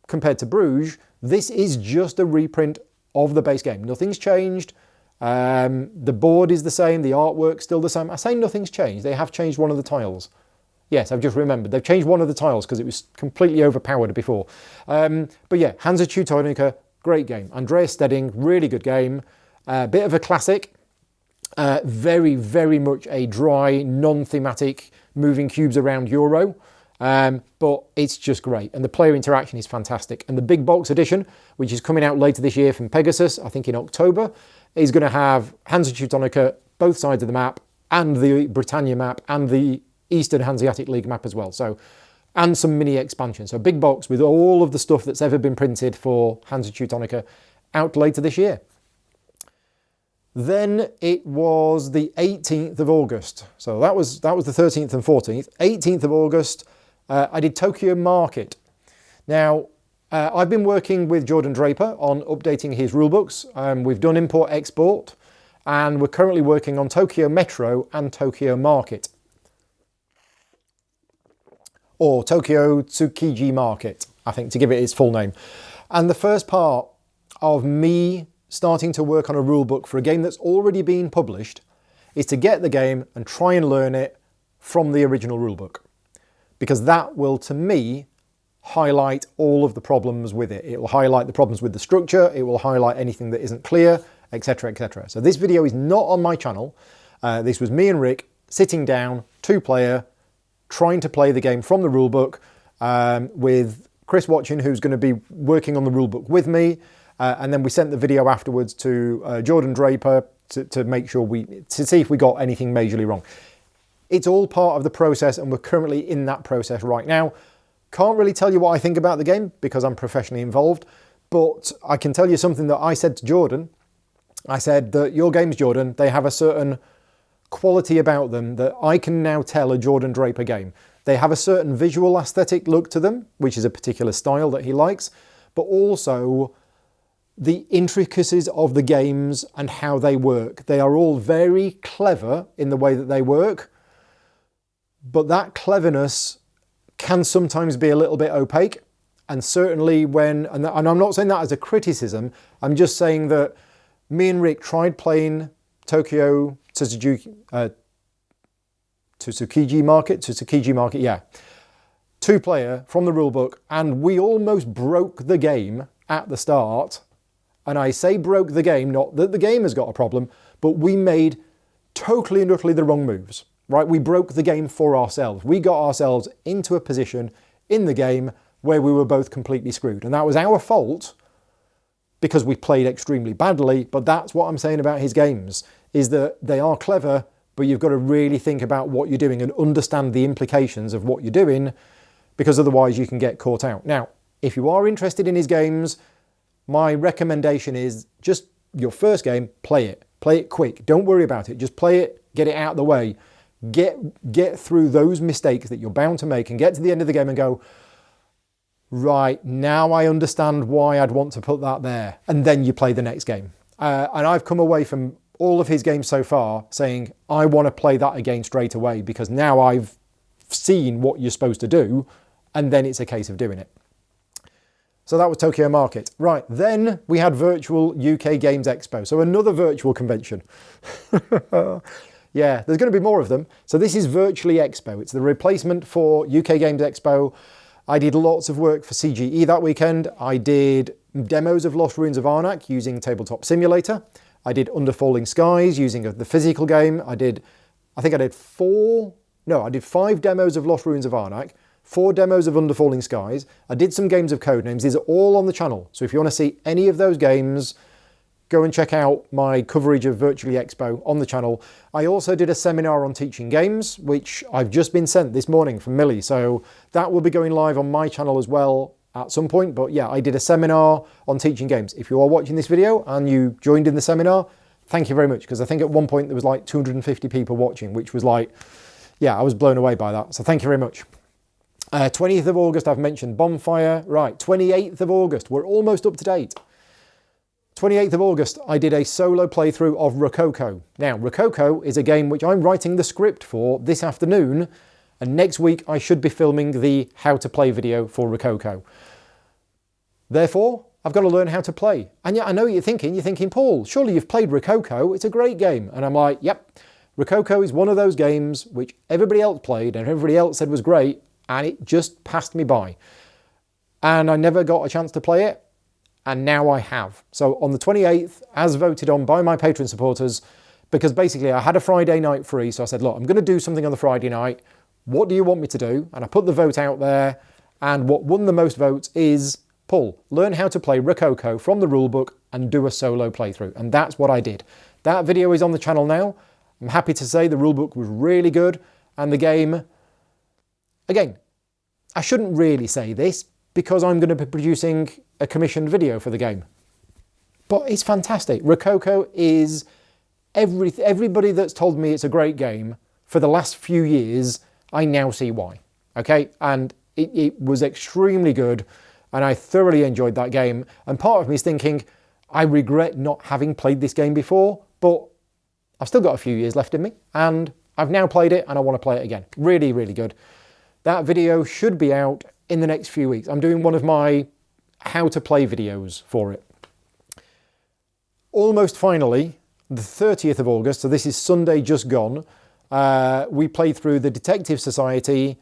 compared to Bruges, this is just a reprint of the base game. Nothing's changed. The board is the same, the artwork's still the same. I say nothing's changed, they have changed one of the tiles. Yes, I've just remembered, they've changed one of the tiles because it was completely overpowered before. But yeah, HANSA Teutonica, great game. Andreas Stedding, really good game. Bit of a classic. Very, very much a dry, non-thematic, moving cubes around Euro. But it's just great, and the player interaction is fantastic. And the big box edition, which is coming out later this year from Pegasus, I think in October, is going to have HANSA Teutonica, both sides of the map, and the Britannia map, and the Eastern Hanseatic League map as well. So, and some mini expansion. So big box with all of the stuff that's ever been printed for HANSA Teutonica out later this year. Then it was the 18th of August. So that was the 13th and 14th. 18th of August, I did Tokyo Market. Now, I've been working with Jordan Draper on updating his rulebooks. We've done import-export, and we're currently working on Tokyo Metro and Tokyo Market. Or Tokyo Tsukiji Market, I think, to give it its full name. And the first part of me starting to work on a rulebook for a game that's already been published is to get the game and try and learn it from the original rulebook. Because that will, to me, highlight all of the problems with it. It will highlight the problems with the structure, it will highlight anything that isn't clear, etc, etc. So this video is not on my channel. This was me and Rick sitting down, 2-player, trying to play the game from the rulebook, with Chris watching, who's going to be working on the rulebook with me, and then we sent the video afterwards to Jordan Draper to make sure to see if we got anything majorly wrong. It's all part of the process, and we're currently in that process right now. Can't really tell you what I think about the game because I'm professionally involved, but I can tell you something that I said to Jordan. I said that your games, Jordan, they have a certain quality about them that I can now tell a Jordan Draper game. They have a certain visual aesthetic look to them, which is a particular style that he likes, but also the intricacies of the games and how they work. They are all very clever in the way that they work, but that cleverness can sometimes be a little bit opaque. And certainly when, and I'm not saying that as a criticism, I'm just saying that me and Rick tried playing Tokyo Tsukiji Market, yeah. 2-player from the rulebook, and we almost broke the game at the start. And I say broke the game, not that the game has got a problem, but we made totally and utterly the wrong moves, right? We broke the game for ourselves. We got ourselves into a position in the game where we were both completely screwed. And that was our fault because we played extremely badly, but that's what I'm saying about his games, is that they are clever, but you've got to really think about what you're doing and understand the implications of what you're doing, because otherwise you can get caught out. Now, if you are interested in his games, my recommendation is just your first game, play it. Play it quick. Don't worry about it. Just play it, get it out of the way. Get through those mistakes that you're bound to make and get to the end of the game and go, right, now I understand why I'd want to put that there. And then you play the next game. And I've come away from all of his games so far saying, I want to play that again straight away, because now I've seen what you're supposed to do, and then it's a case of doing it. So that was Tokyo Market. Right, then we had Virtual UK Games Expo. So another virtual convention. Yeah, there's going to be more of them. So this is Virtually Expo. It's the replacement for UK Games Expo. I did lots of work for CGE that weekend. I did demos of Lost Ruins of Arnak using Tabletop Simulator. I did Under Falling Skies using the physical game. I think I did 5 demos of Lost Ruins of Arnak, 4 demos of Under Falling Skies. I did some games of Codenames. These are all on the channel. So if you want to see any of those games, go and check out my coverage of Virtually Expo on the channel. I also did a seminar on teaching games, which I've just been sent this morning from Millie. So that will be going live on my channel as well at some point. But yeah, I did a seminar on teaching games. If you are watching this video and you joined in the seminar, thank you very much. Because I think at one point there was like 250 people watching, which was like, yeah, I was blown away by that. So thank you very much. 20th of August, I've mentioned Bonfire. Right, 28th of August, we're almost up to date. 28th of August, I did a solo playthrough of Rococo. Now, Rococo is a game which I'm writing the script for this afternoon, and next week I should be filming the how to play video for Rococo. Therefore, I've got to learn how to play. And yeah, I know you're thinking, Paul, surely you've played Rococo, it's a great game. And I'm like, yep, Rococo is one of those games which everybody else played and everybody else said was great, and it just passed me by. And I never got a chance to play it. And now I have. So on the 28th, as voted on by my Patreon supporters, because basically I had a Friday night free, so I said, look, I'm going to do something on the Friday night. What do you want me to do? And I put the vote out there, and what won the most votes is, Paul, learn how to play Rococo from the rulebook and do a solo playthrough. And that's what I did. That video is on the channel now. I'm happy to say the rulebook was really good, and the game, again, I shouldn't really say this because I'm going to be producing a commissioned video for the game. But it's fantastic. Rococo is everybody that's told me it's a great game for the last few years, I now see why. Okay, and it was extremely good, and I thoroughly enjoyed that game. And part of me is thinking, I regret not having played this game before, but I've still got a few years left in me, and I've now played it and I want to play it again. Really, really good. That video should be out in the next few weeks. I'm doing one of my how to play videos for it. Almost finally, the 30th of August, so this is Sunday just gone, we played through the Detective Society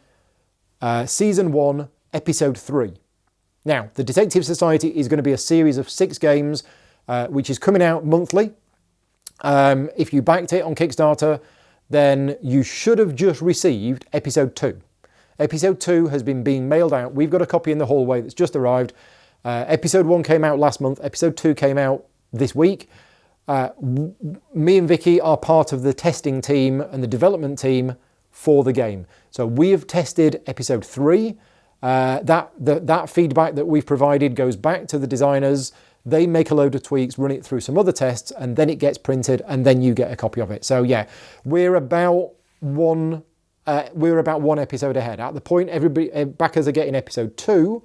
Season 1, Episode 3. Now, the Detective Society is going to be a series of 6 games, which is coming out monthly. If you backed it on Kickstarter, then you should have just received Episode 2. Episode 2 has been being mailed out. We've got a copy in the hallway that's just arrived. Episode 1 came out last month. Episode 2 came out this week. Me and Vicky are part of the testing team and the development team for the game. So we have tested Episode 3. That feedback that we've provided goes back to the designers. They make a load of tweaks, run it through some other tests, and then it gets printed, and then you get a copy of it. So yeah, we're about one episode ahead. At the point everybody backers are getting Episode 2,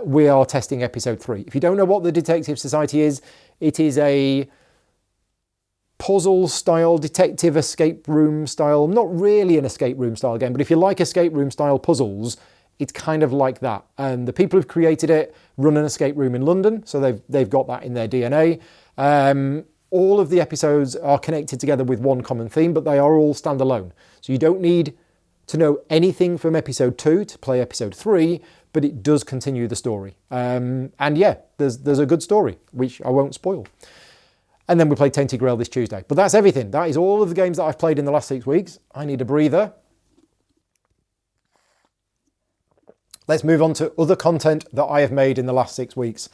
we are testing Episode 3. If you don't know what the Detective Society is, it is a puzzle style, detective escape room style, not really an escape room style game, but if you like escape room style puzzles, it's kind of like that. And the people who've created it run an escape room in London, so they've got that in their DNA. All of the episodes are connected together with one common theme, but they are all standalone. So you don't need to know anything from Episode 2 to play Episode 3, but it does continue the story. And yeah, there's a good story, which I won't spoil. And then we played Tainted Grail this Tuesday. But that's everything. That is all of the games that I've played in the last 6 weeks. I need a breather. Let's move on to other content that I have made in the last 6 weeks,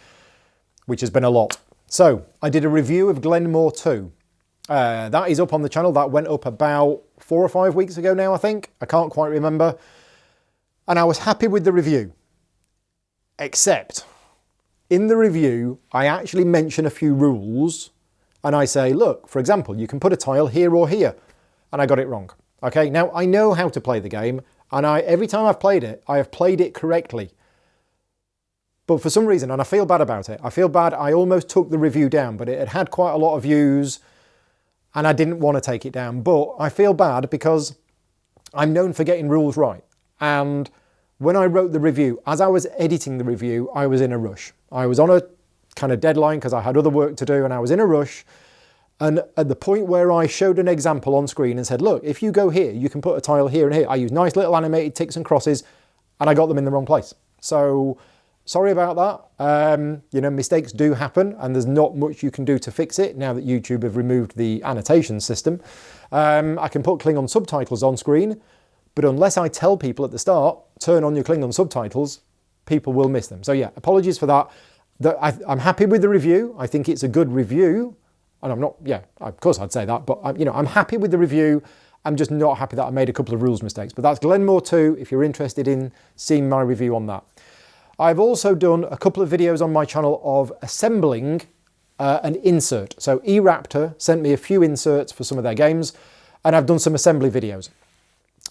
which has been a lot. So, I did a review of Glenmore 2. That is up on the channel. That went up about 4 or 5 weeks ago now, I think. I can't quite remember. And I was happy with the review. Except, in the review, I actually mention a few rules. And I say, look, for example, you can put a tile here or here. And I got it wrong. Okay, now I know how to play the game. And every time I've played it, I have played it correctly. But for some reason, and I feel bad about it, I feel bad, I almost took the review down, but it had quite a lot of views and I didn't want to take it down. But I feel bad because I'm known for getting rules right. And when I wrote the review, as I was editing the review, I was in a rush. I was on a kind of deadline because I had other work to do and I was in a rush. And at the point where I showed an example on screen and said, look, if you go here, you can put a tile here and here. I used nice little animated ticks and crosses and I got them in the wrong place. So sorry about that. You know, mistakes do happen and there's not much you can do to fix it now that YouTube have removed the annotation system. I can put Klingon subtitles on screen, but unless I tell people at the start, turn on your Klingon subtitles, people will miss them. So yeah, apologies for that. I'm happy with the review. I think it's a good review. And I'm not, yeah, of course I'd say that, but you know, I'm happy with the review. I'm just not happy that I made a couple of rules mistakes. But that's Glenmore 2 if you're interested in seeing my review on that. I've also done a couple of videos on my channel of assembling an insert. So E-RAPTOR sent me a few inserts for some of their games, and I've done some assembly videos.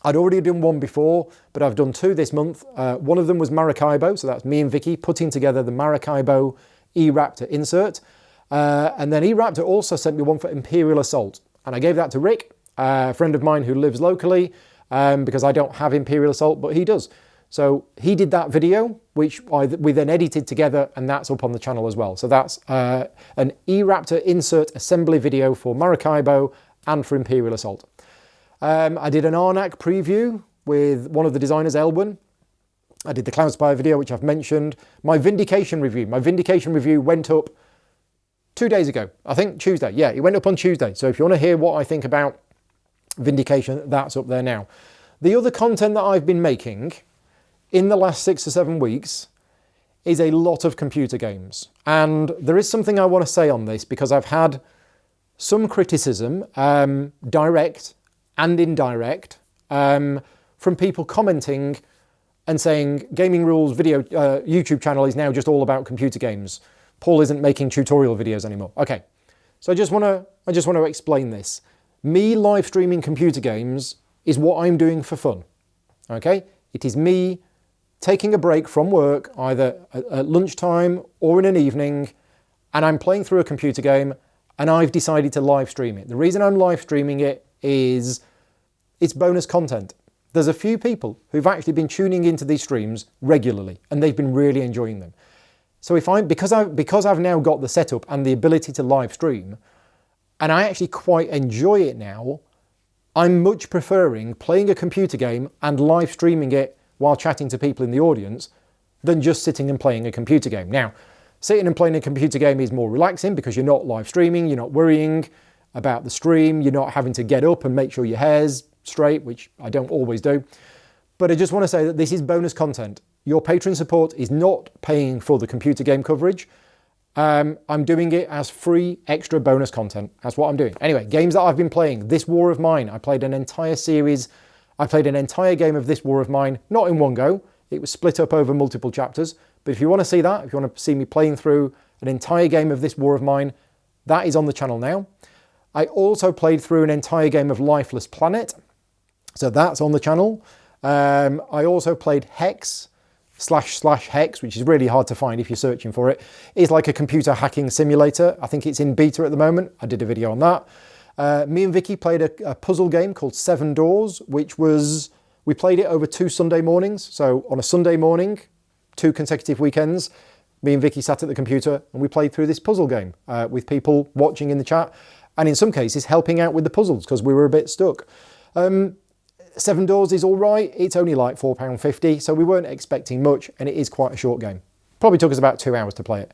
I'd already done one before, but I've done 2 this month. One of them was Maracaibo, so that's me and Vicky putting together the Maracaibo E-RAPTOR insert. And then E-RAPTOR also sent me one for Imperial Assault, and I gave that to Rick, a friend of mine who lives locally, because I don't have Imperial Assault, but he does. So he did that video, which we then edited together, and that's up on the channel as well. So that's an E-RAPTOR insert assembly video for Maracaibo and for Imperial Assault. I did an Arnak preview with one of the designers, Elwyn. I did the Cloudspire video, which I've mentioned. My Vindication review went up 2 days ago, I think Tuesday. Yeah, it went up on Tuesday. So if you want to hear what I think about Vindication, that's up there now. The other content that I've been making in the last 6 or 7 weeks is a lot of computer games. And there is something I want to say on this because I've had some criticism, direct and indirect, from people commenting and saying Gaming Rules video YouTube channel is now just all about computer games. Paul isn't making tutorial videos anymore. Okay, so I just want to explain this. Me live streaming computer games is what I'm doing for fun. Okay, it is me taking a break from work, either at lunchtime or in an evening, and I'm playing through a computer game, and I've decided to live stream it. The reason I'm live streaming it is it's bonus content. There's a few people who've actually been tuning into these streams regularly, and they've been really enjoying them. So because I've now got the setup and the ability to live stream, and I actually quite enjoy it now, I'm much preferring playing a computer game and live streaming it while chatting to people in the audience than just sitting and playing a computer game. Now, sitting and playing a computer game is more relaxing because you're not live streaming, you're not worrying about the stream, you're not having to get up and make sure your hair's straight, which I don't always do. But I just want to say that this is bonus content. Your Patreon support is not paying for the computer game coverage. I'm doing it as free extra bonus content. That's what I'm doing. Anyway, games that I've been playing. This War of Mine. I played an entire series. I played an entire game of This War of Mine, not in one go. It was split up over multiple chapters. But if you want to see that, if you want to see me playing through an entire game of This War of Mine, that is on the channel now. I also played through an entire game of Lifeless Planet. So that's on the channel. I also played Hex, //Hex, which is really hard to find if you're searching for it. It's like a computer hacking simulator. I think it's in beta at the moment. I did a video on that. Me and Vicky played a puzzle game called 7 Doors, which was, we played it over 2 Sunday mornings. So on a Sunday morning, 2 consecutive weekends, me and Vicky sat at the computer and we played through this puzzle game with people watching in the chat, and in some cases helping out with the puzzles because we were a bit stuck. 7 Doors is all right. It's only like £4.50, so we weren't expecting much, and it is quite a short game. Probably took us about 2 hours to play it.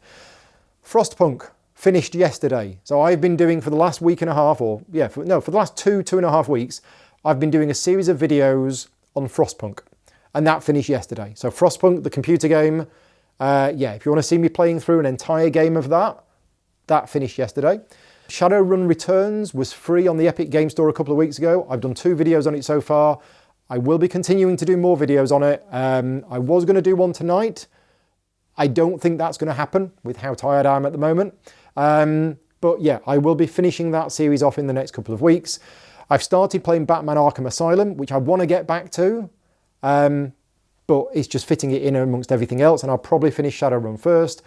FROSTPUNK finished yesterday. So I've been doing for the last week and a half, or yeah, for the last 2.5 weeks, I've been doing a series of videos on FROSTPUNK, and that finished yesterday. So FROSTPUNK, the computer game, yeah, if you want to see me playing through an entire game of that, that finished yesterday. Shadowrun Returns was free on the Epic Game Store a couple of weeks ago. I've done 2 videos on it so far. I will be continuing to do more videos on it. I was going to do one tonight. I don't think that's going to happen with how tired I am at the moment. But yeah, I will be finishing that series off in the next couple of weeks. I've started playing Batman Arkham Asylum, which I want to get back to. But it's just fitting it in amongst everything else, and I'll probably finish Shadowrun first.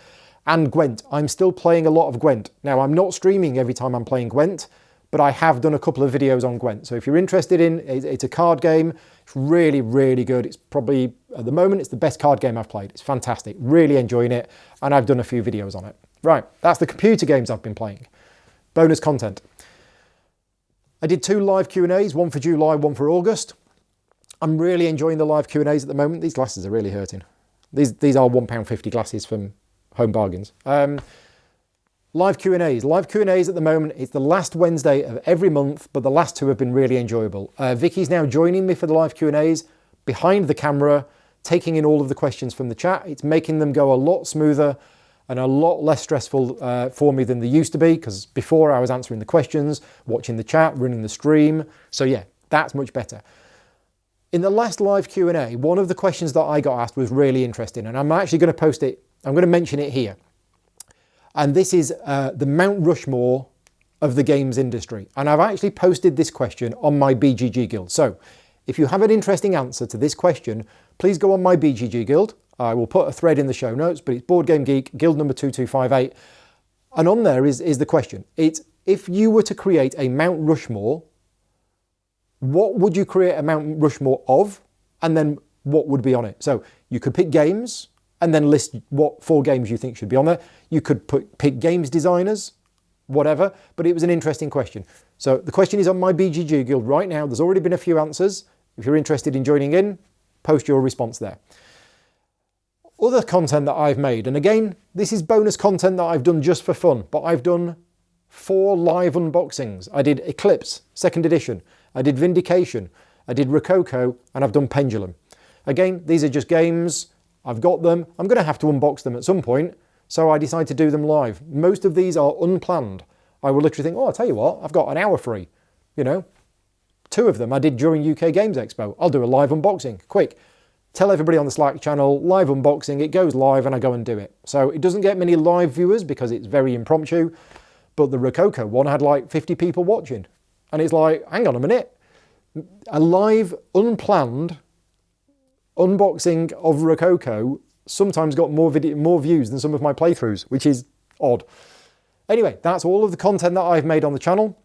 And Gwent. I'm still playing a lot of Gwent. Now, I'm not streaming every time I'm playing Gwent, but I have done a couple of videos on Gwent. So if you're interested in it, it's a card game. It's really, really good. It's probably, at the moment, it's the best card game I've played. It's fantastic. Really enjoying it, and I've done a few videos on it. Right, that's the computer games I've been playing. Bonus content. I did 2 live Q&As, one for July, one for August. I'm really enjoying the live Q&As at the moment. These glasses are really hurting. These are £1.50 glasses from Home Bargains. Live Q&As. Live Q&As at the moment, it's the last Wednesday of every month, but the last 2 have been really enjoyable. Vicky's now joining me for the live Q&As behind the camera, taking in all of the questions from the chat. It's making them go a lot smoother and a lot less stressful for me than they used to be, because before I was answering the questions, watching the chat, running the stream. So yeah, that's much better. In the last live Q&A, one of the questions that I got asked was really interesting, and I'm actually going to post it. I'm going to mention it here. And this is the Mount Rushmore of the games industry. And I've actually posted this question on my BGG Guild. So if you have an interesting answer to this question, please go on my BGG Guild. I will put a thread in the show notes, but it's Board Game Geek, Guild number 2258. And on there is the question. It's, if you were to create a Mount Rushmore, what would you create a Mount Rushmore of? And then what would be on it? So you could pick games and then list what 4 games you think should be on there. You could pick games designers, whatever, but it was an interesting question. So the question is on my BGG Guild right now. There's already been a few answers. If you're interested in joining in, post your response there. Other content that I've made, and again, this is bonus content that I've done just for fun, but I've done 4 live unboxings. I did Eclipse, 2nd edition. I did Vindication. I did Rococo, and I've done Pendulum. Again, these are just games. I've got them. I'm going to have to unbox them at some point, so I decided to do them live. Most of these are unplanned. I will literally think, oh, I'll tell you what, I've got an hour free. You know, 2 of them I did during UK Games Expo. I'll do a live unboxing, quick. Tell everybody on the Slack channel, live unboxing, it goes live and I go and do it. So it doesn't get many live viewers because it's very impromptu, but the Rococo one had like 50 people watching. And it's like, hang on a minute, a live, unplanned unboxing of Rococo sometimes got more views than some of my playthroughs, which is odd. Anyway, that's all of the content that I've made on the channel.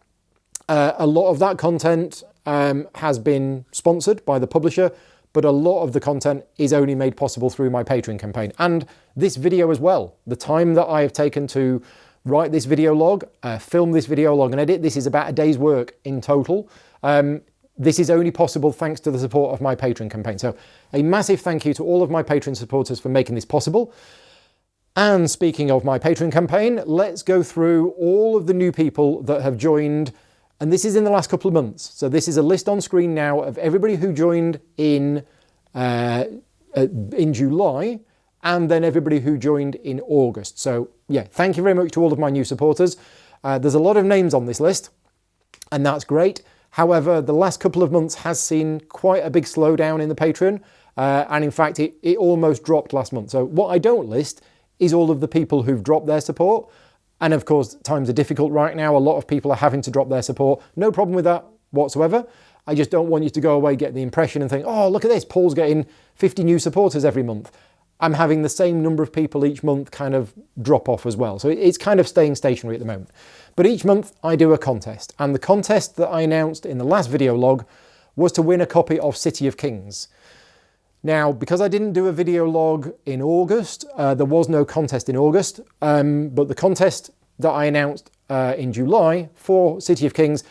A lot of that content has been sponsored by the publisher, but a lot of the content is only made possible through my Patreon campaign. And this video as well. The time that I have taken to write this video log, film this video log and edit, this is about a day's work in total. This is only possible thanks to the support of my Patreon campaign. So a massive thank you to all of my Patreon supporters for making this possible. And speaking of my Patreon campaign, let's go through all of the new people that have joined. And this is in the last couple of months. So this is a list on screen now of everybody who joined in July, and then everybody who joined in August. So yeah, thank you very much to all of my new supporters. There's a lot of names on this list, and that's great. However, the last couple of months has seen quite a big slowdown in the Patreon, and in fact, it almost dropped last month. So what I don't list is all of the people who've dropped their support. And of course, times are difficult right now. A lot of people are having to drop their support. No problem with that whatsoever. I just don't want you to go away, get the impression and think, oh, look at this, Paul's getting 50 new supporters every month. I'm having the same number of people each month kind of drop off as well. So it's kind of staying stationary at the moment. But each month I do a contest. And the contest that I announced in the last video log was to win a copy of City of Kings. Now, because I didn't do a video log in August, there was no contest in August, but the contest that I announced in July for City of Kings,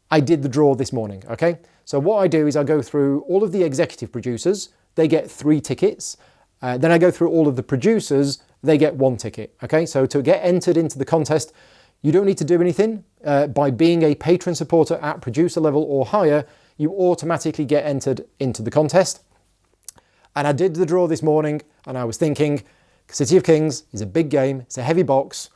I did the draw this morning, okay? So what I do is I go through all of the executive producers, they get 3 tickets, then I go through all of the producers, they get 1 ticket, okay? So to get entered into the contest, you don't need to do anything. By being a patron supporter at producer level or higher, you automatically get entered into the contest. And I did the draw this morning, and I was thinking, City of Kings is a big game, it's a heavy box.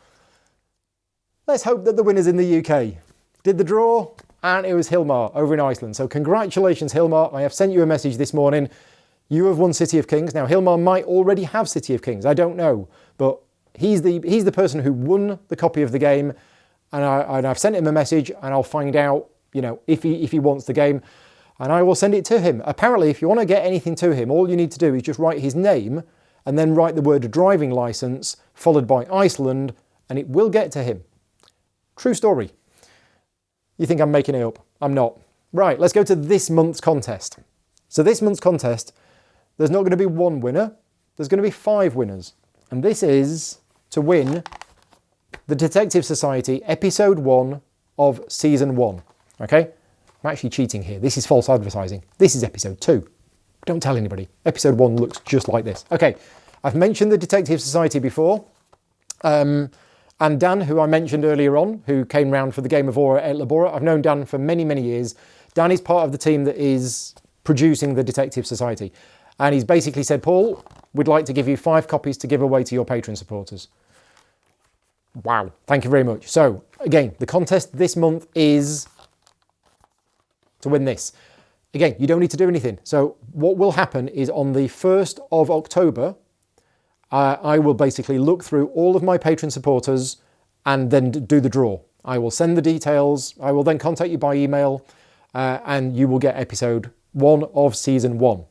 Let's hope that the winner's in the UK. Did the draw, and it was Hilmar over in Iceland. So congratulations, Hilmar. I have sent you a message this morning. You have won City of Kings. Now, Hilmar might already have City of Kings. I don't know. But he's the person who won the copy of the game. And I've sent him a message, and I'll find out, you know, if he wants the game. And I will send it to him. Apparently, if you want to get anything to him, all you need to do is just write his name and then write the word driving license followed by Iceland, and it will get to him. True story. You think I'm making it up? I'm not. Right, let's go to this month's contest. So this month's contest, there's not going to be one winner. There's going to be 5 winners. And this is to win the Detective Society Episode 1 of Season 1. Okay? I'm actually cheating here. This is false advertising. This is Episode 2. Don't tell anybody. Episode 1 looks just like this. Okay, I've mentioned the Detective Society before. And Dan, who I mentioned earlier on, who came round for the game of Aura at Labora, I've known Dan for many, many years. Dan is part of the team that is producing the Detective Society. And he's basically said, Paul, we'd like to give you 5 copies to give away to your Patreon supporters. Wow, thank you very much. So, again, the contest this month is to win this. Again, you don't need to do anything. So what will happen is on the 1st of October, I will basically look through all of my Patreon supporters and then do the draw. I will send the details. I will then contact you by email and you will get episode 1 of season 1.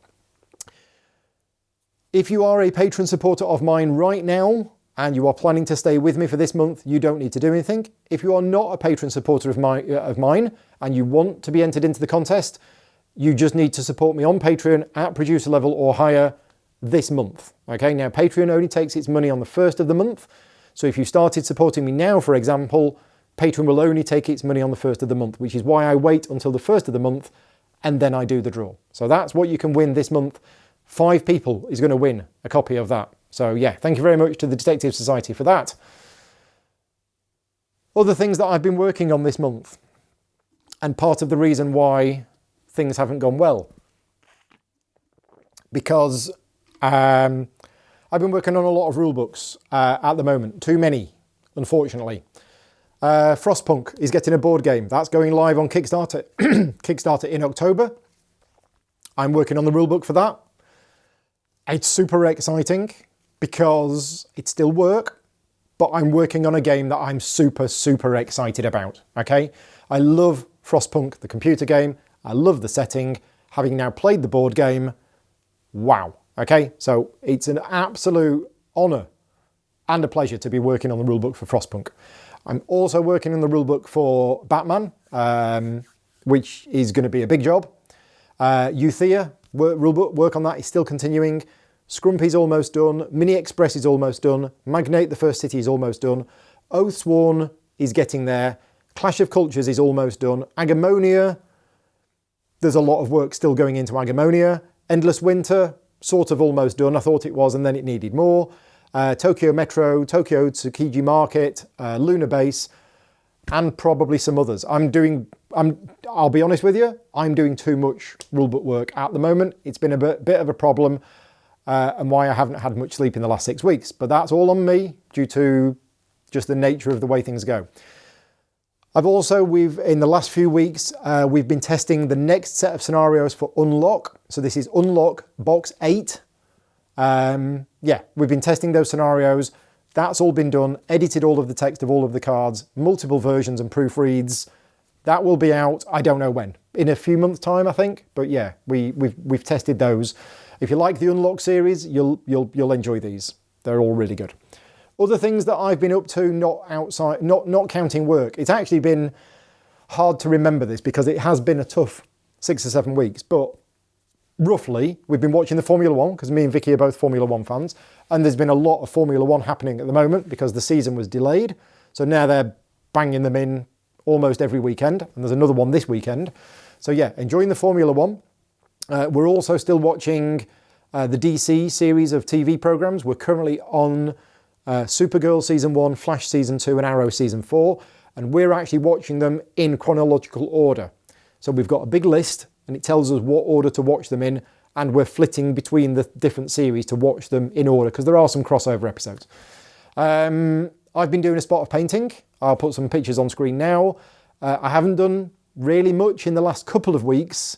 If you are a Patreon supporter of mine right now and you are planning to stay with me for this month, you don't need to do anything. If you are not a Patreon supporter of mine and you want to be entered into the contest, you just need to support me on Patreon at producer level or higher this month. Okay, now Patreon only takes its money on the 1st of the month. So if you started supporting me now, for example, Patreon will only take its money on the 1st of the month, which is why I wait until the 1st of the month and then I do the draw. So that's what you can win this month. 5 people is going to win a copy of that. So yeah, thank you very much to the Detective Society for that. Other things that I've been working on this month, and part of the reason why things haven't gone well, because I've been working on a lot of rule books at the moment. Too many, unfortunately. Frostpunk is getting a board game. That's going live on Kickstarter, Kickstarter in October. I'm working on the rule book for that. It's super exciting because it's still work, but I'm working on a game that I'm super, super excited about, okay? I love Frostpunk, the computer game. I love the setting. Having now played the board game, wow. Okay, so it's an absolute honour and a pleasure to be working on the rulebook for Frostpunk. I'm also working on the rulebook for Batman, which is going to be a big job. Euthea rulebook, work on that is still continuing. Scrumpy's almost done. Mini Express is almost done. Magnate, the First City, is almost done. Oathsworn is getting there. Clash of Cultures is almost done. Agamonia, there's a lot of work still going into Agamonia. Endless Winter, sort of almost done. I thought it was, and then it needed more. Tokyo Metro, Tokyo Tsukiji Market, Lunar Base, and probably some others. I'll be honest with you, I'm doing too much rulebook work at the moment. It's been a bit of a problem, and why I haven't had much sleep in the last 6 weeks. But that's all on me due to just the nature of the way things go. In the last few weeks, we've been testing the next set of scenarios for Unlock. So this is Unlock Box 8. Yeah, we've been testing those scenarios. That's all been done, edited all of the text of all of the cards, multiple versions and proofreads. That will be out, I don't know when, in a few months' time, I think. But yeah, we've tested those. If you like the Unlock series, you'll enjoy these. They're all really good. Other things that I've been up to, not counting work. It's actually been hard to remember this because it has been a tough 6 or 7 weeks, but roughly, we've been watching the Formula 1 because me and Vicky are both Formula 1 fans, and there's been a lot of Formula 1 happening at the moment because the season was delayed. So now they're banging them in almost every weekend, and there's another one this weekend. So yeah, enjoying the Formula 1. We're also still watching the DC series of TV programs. We're currently on Supergirl Season 1, Flash Season 2 and Arrow Season 4, and we're actually watching them in chronological order. So we've got a big list and it tells us what order to watch them in, and we're flitting between the different series to watch them in order because there are some crossover episodes. I've been doing a spot of painting. I'll put some pictures on screen now. I haven't done really much in the last couple of weeks,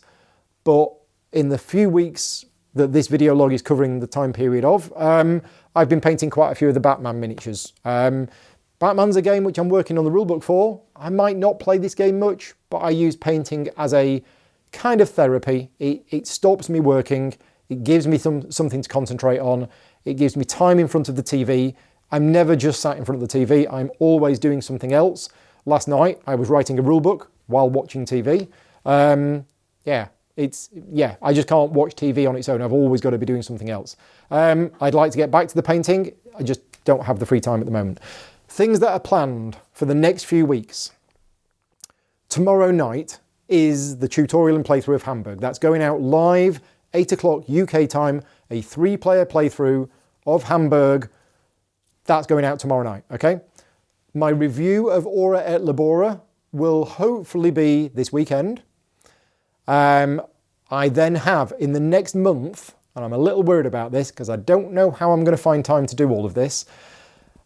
but in the few weeks that this video log is covering the time period of, I've been painting quite a few of the Batman miniatures. Batman's a game which I'm working on the rulebook for. I might not play this game much, but I use painting as a kind of therapy. It stops me working. It gives me something to concentrate on. It gives me time in front of the TV. I'm never just sat in front of the TV. I'm always doing something else. Last night, I was writing a rulebook while watching TV. I just can't watch TV on its own. I've always got to be doing something else. I'd like to get back to the painting. I just don't have the free time at the moment. Things that are planned for the next few weeks. Tomorrow night is the tutorial and playthrough of Hamburg. That's going out live, 8 o'clock UK time, a 3-player playthrough of Hamburg. That's going out tomorrow night, okay? My review of Ora et Labora will hopefully be this weekend. I then have, in the next month, and I'm a little worried about this because I don't know how I'm going to find time to do all of this,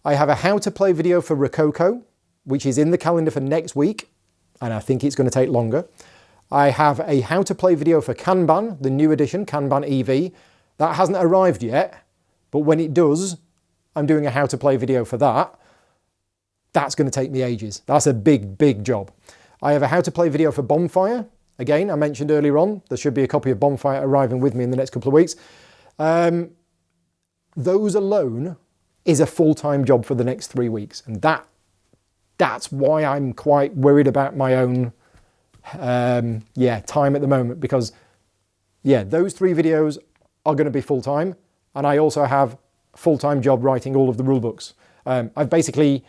I have a how to play video for Rococo, which is in the calendar for next week, and I think it's going to take longer. I have a how to play video for Kanban, the new edition, Kanban EV. That hasn't arrived yet, but when it does, I'm doing a how to play video for that. That's going to take me ages. That's a big, big job. I have a how to play video for Bonfire. Again, I mentioned earlier on, there should be a copy of Bonfire arriving with me in the next couple of weeks. Those alone is a full-time job for the next 3 weeks. And that's why I'm quite worried about my own time at the moment. Because, those 3 videos are going to be full-time. And I also have a full-time job writing all of the rulebooks. I've basically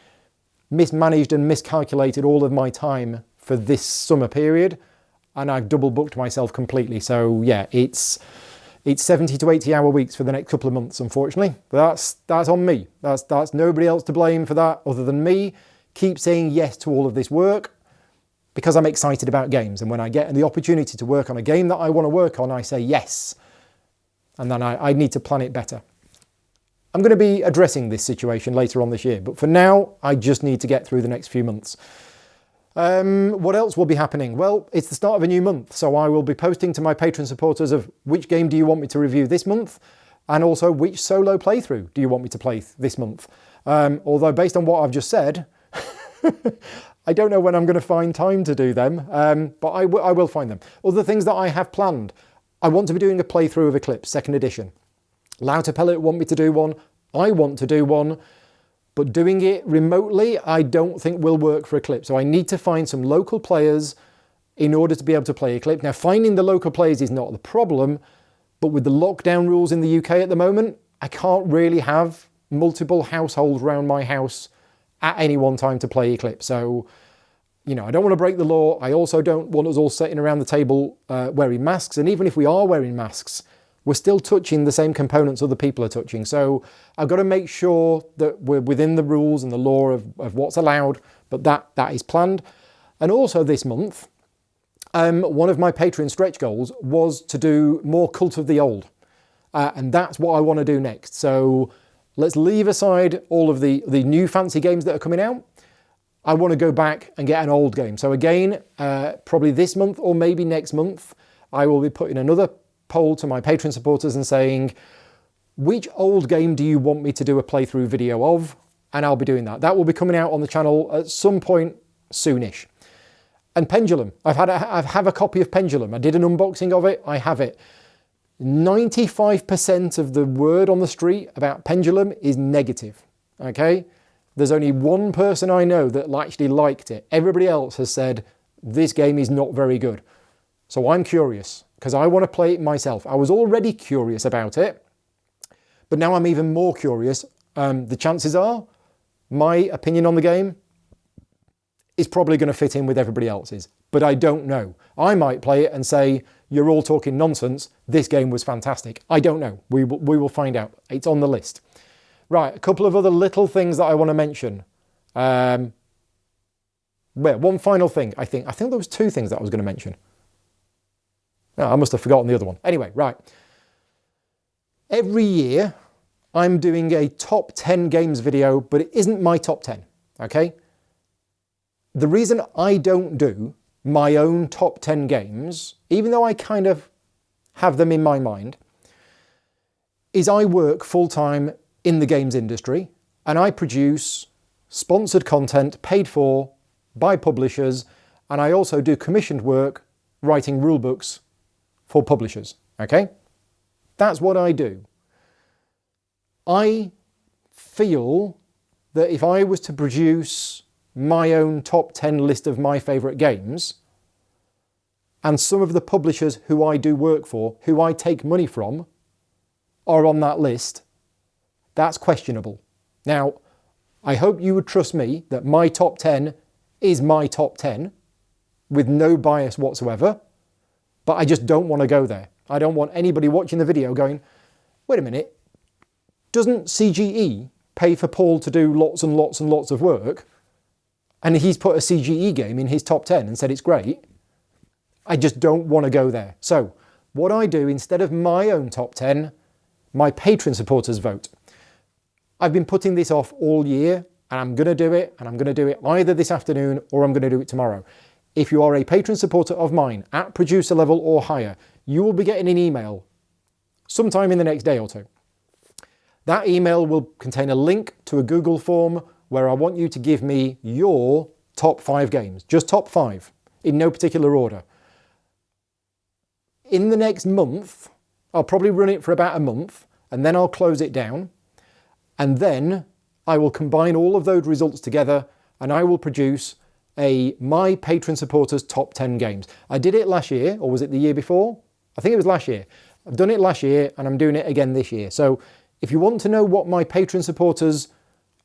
mismanaged and miscalculated all of my time for this summer period. And I've double booked myself completely. So it's 70 to 80 hour weeks for the next couple of months, unfortunately. But that's on me. That's nobody else to blame for that other than me. Keep saying yes to all of this work because I'm excited about games. And when I get the opportunity to work on a game that I want to work on, I say yes. And then I need to plan it better. I'm going to be addressing this situation later on this year. But for now, I just need to get through the next few months. What else will be happening? Well, it's the start of a new month, so I will be posting to my Patreon supporters of which game do you want me to review this month, and also which solo playthrough do you want me to play this month. Although based on what I've just said, I don't know when I'm going to find time to do them, but I will find them. Other things that I have planned. I want to be doing a playthrough of Eclipse 2nd edition. Louter Pellet want me to do one. I want to do one. But doing it remotely, I don't think will work for Eclipse. So I need to find some local players in order to be able to play Eclipse. Now, finding the local players is not the problem, but with the lockdown rules in the UK at the moment, I can't really have multiple households around my house at any one time to play Eclipse. So, I don't want to break the law. I also don't want us all sitting around the table wearing masks. And even if we are wearing masks, we're still touching the same components other people are touching. So I've got to make sure that we're within the rules and the law of what's allowed, but that is planned. And also this month, one of my Patreon stretch goals was to do more Cult of the Old. And that's what I want to do next. So let's leave aside all of the new fancy games that are coming out. I want to go back and get an old game. So again, probably this month or maybe next month, I will be putting another poll to my Patreon supporters and saying, which old game do you want me to do a playthrough video of? And I'll be doing that. That will be coming out on the channel at some point soonish. And Pendulum. I have a copy of Pendulum. I did an unboxing of it. I have it. 95% of the word on the street about Pendulum is negative. Okay? There's only one person I know that actually liked it. Everybody else has said, this game is not very good. So I'm curious, because I want to play it myself. I was already curious about it, but now I'm even more curious. The chances are, my opinion on the game is probably going to fit in with everybody else's, but I don't know. I might play it and say, you're all talking nonsense, this game was fantastic. I don't know. We will find out. It's on the list. Right, a couple of other little things that I want to mention. Well, one final thing, I think there was 2 things that I was going to mention. Oh, I must have forgotten the other one. Anyway, right. Every year, I'm doing a top 10 games video, but it isn't my top 10, okay? The reason I don't do my own top 10 games, even though I kind of have them in my mind, is I work full-time in the games industry and I produce sponsored content paid for by publishers, and I also do commissioned work writing rulebooks for publishers, okay? That's what I do. I feel that if I was to produce my own top 10 list of my favourite games, and some of the publishers who I do work for, who I take money from, are on that list, that's questionable. Now, I hope you would trust me that my top 10 is my top 10, with no bias whatsoever, but I just don't want to go there. I don't want anybody watching the video going, wait a minute, doesn't CGE pay for Paul to do lots and lots and lots of work, and he's put a CGE game in his top 10 and said it's great? I just don't want to go there. So, what I do, instead of my own top 10, my Patreon supporters vote. I've been putting this off all year, and I'm going to do it, and I'm going to do it either this afternoon or I'm going to do it tomorrow. If you are a Patreon supporter of mine at producer level or higher, you will be getting an email sometime in the next day or two. That email will contain a link to a Google form where I want you to give me your top 5 games, just top 5, in no particular order. In the next month, I'll probably run it for about a month, and then I'll close it down, and then I will combine all of those results together, and I will produce my Patreon supporters top 10 games. I did it last year, or was it the year before? I think it was last year. I've done it last year, and I'm doing it again this year. So if you want to know what my Patreon supporters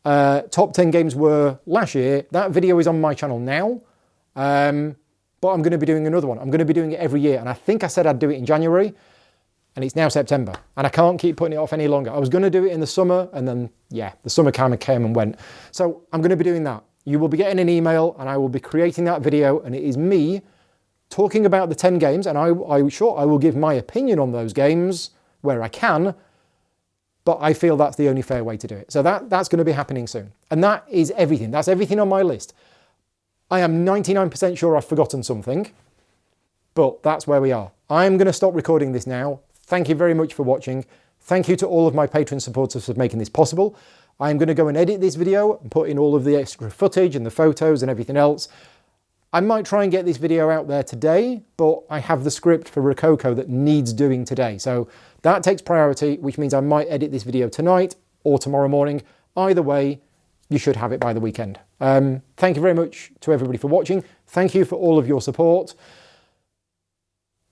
top 10 games were last year, that video is on my channel now. But I'm going to be doing another one. I'm going to be doing it every year. And I think I said I'd do it in January, and it's now September. And I can't keep putting it off any longer. I was going to do it in the summer, and then, yeah, the summer kind of came and went. So I'm going to be doing that. You will be getting an email, and I will be creating that video, and it is me talking about the 10 games, and I will give my opinion on those games where I can, but I feel that's the only fair way to do it. So that's going to be happening soon. And that is everything. That's everything on my list. I am 99% sure I've forgotten something, but that's where we are. I'm going to stop recording this now. Thank you very much for watching. Thank you to all of my Patreon supporters for making this possible. I'm going to go and edit this video and put in all of the extra footage and the photos and everything else. I might try and get this video out there today, but I have the script for Rococo that needs doing today. So that takes priority, which means I might edit this video tonight or tomorrow morning. Either way, you should have it by the weekend. Thank you very much to everybody for watching. Thank you for all of your support.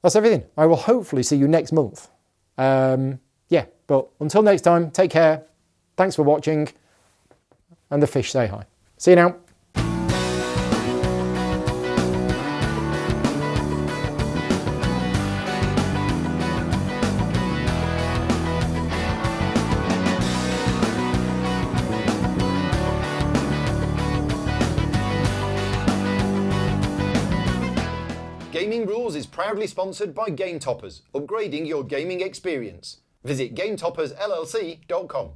That's everything. I will hopefully see you next month. Yeah, but until next time, take care. Thanks for watching. And the fish say hi. See you now. Gaming Rules is proudly sponsored by Game Toppers, upgrading your gaming experience. Visit GameToppersLLC.com.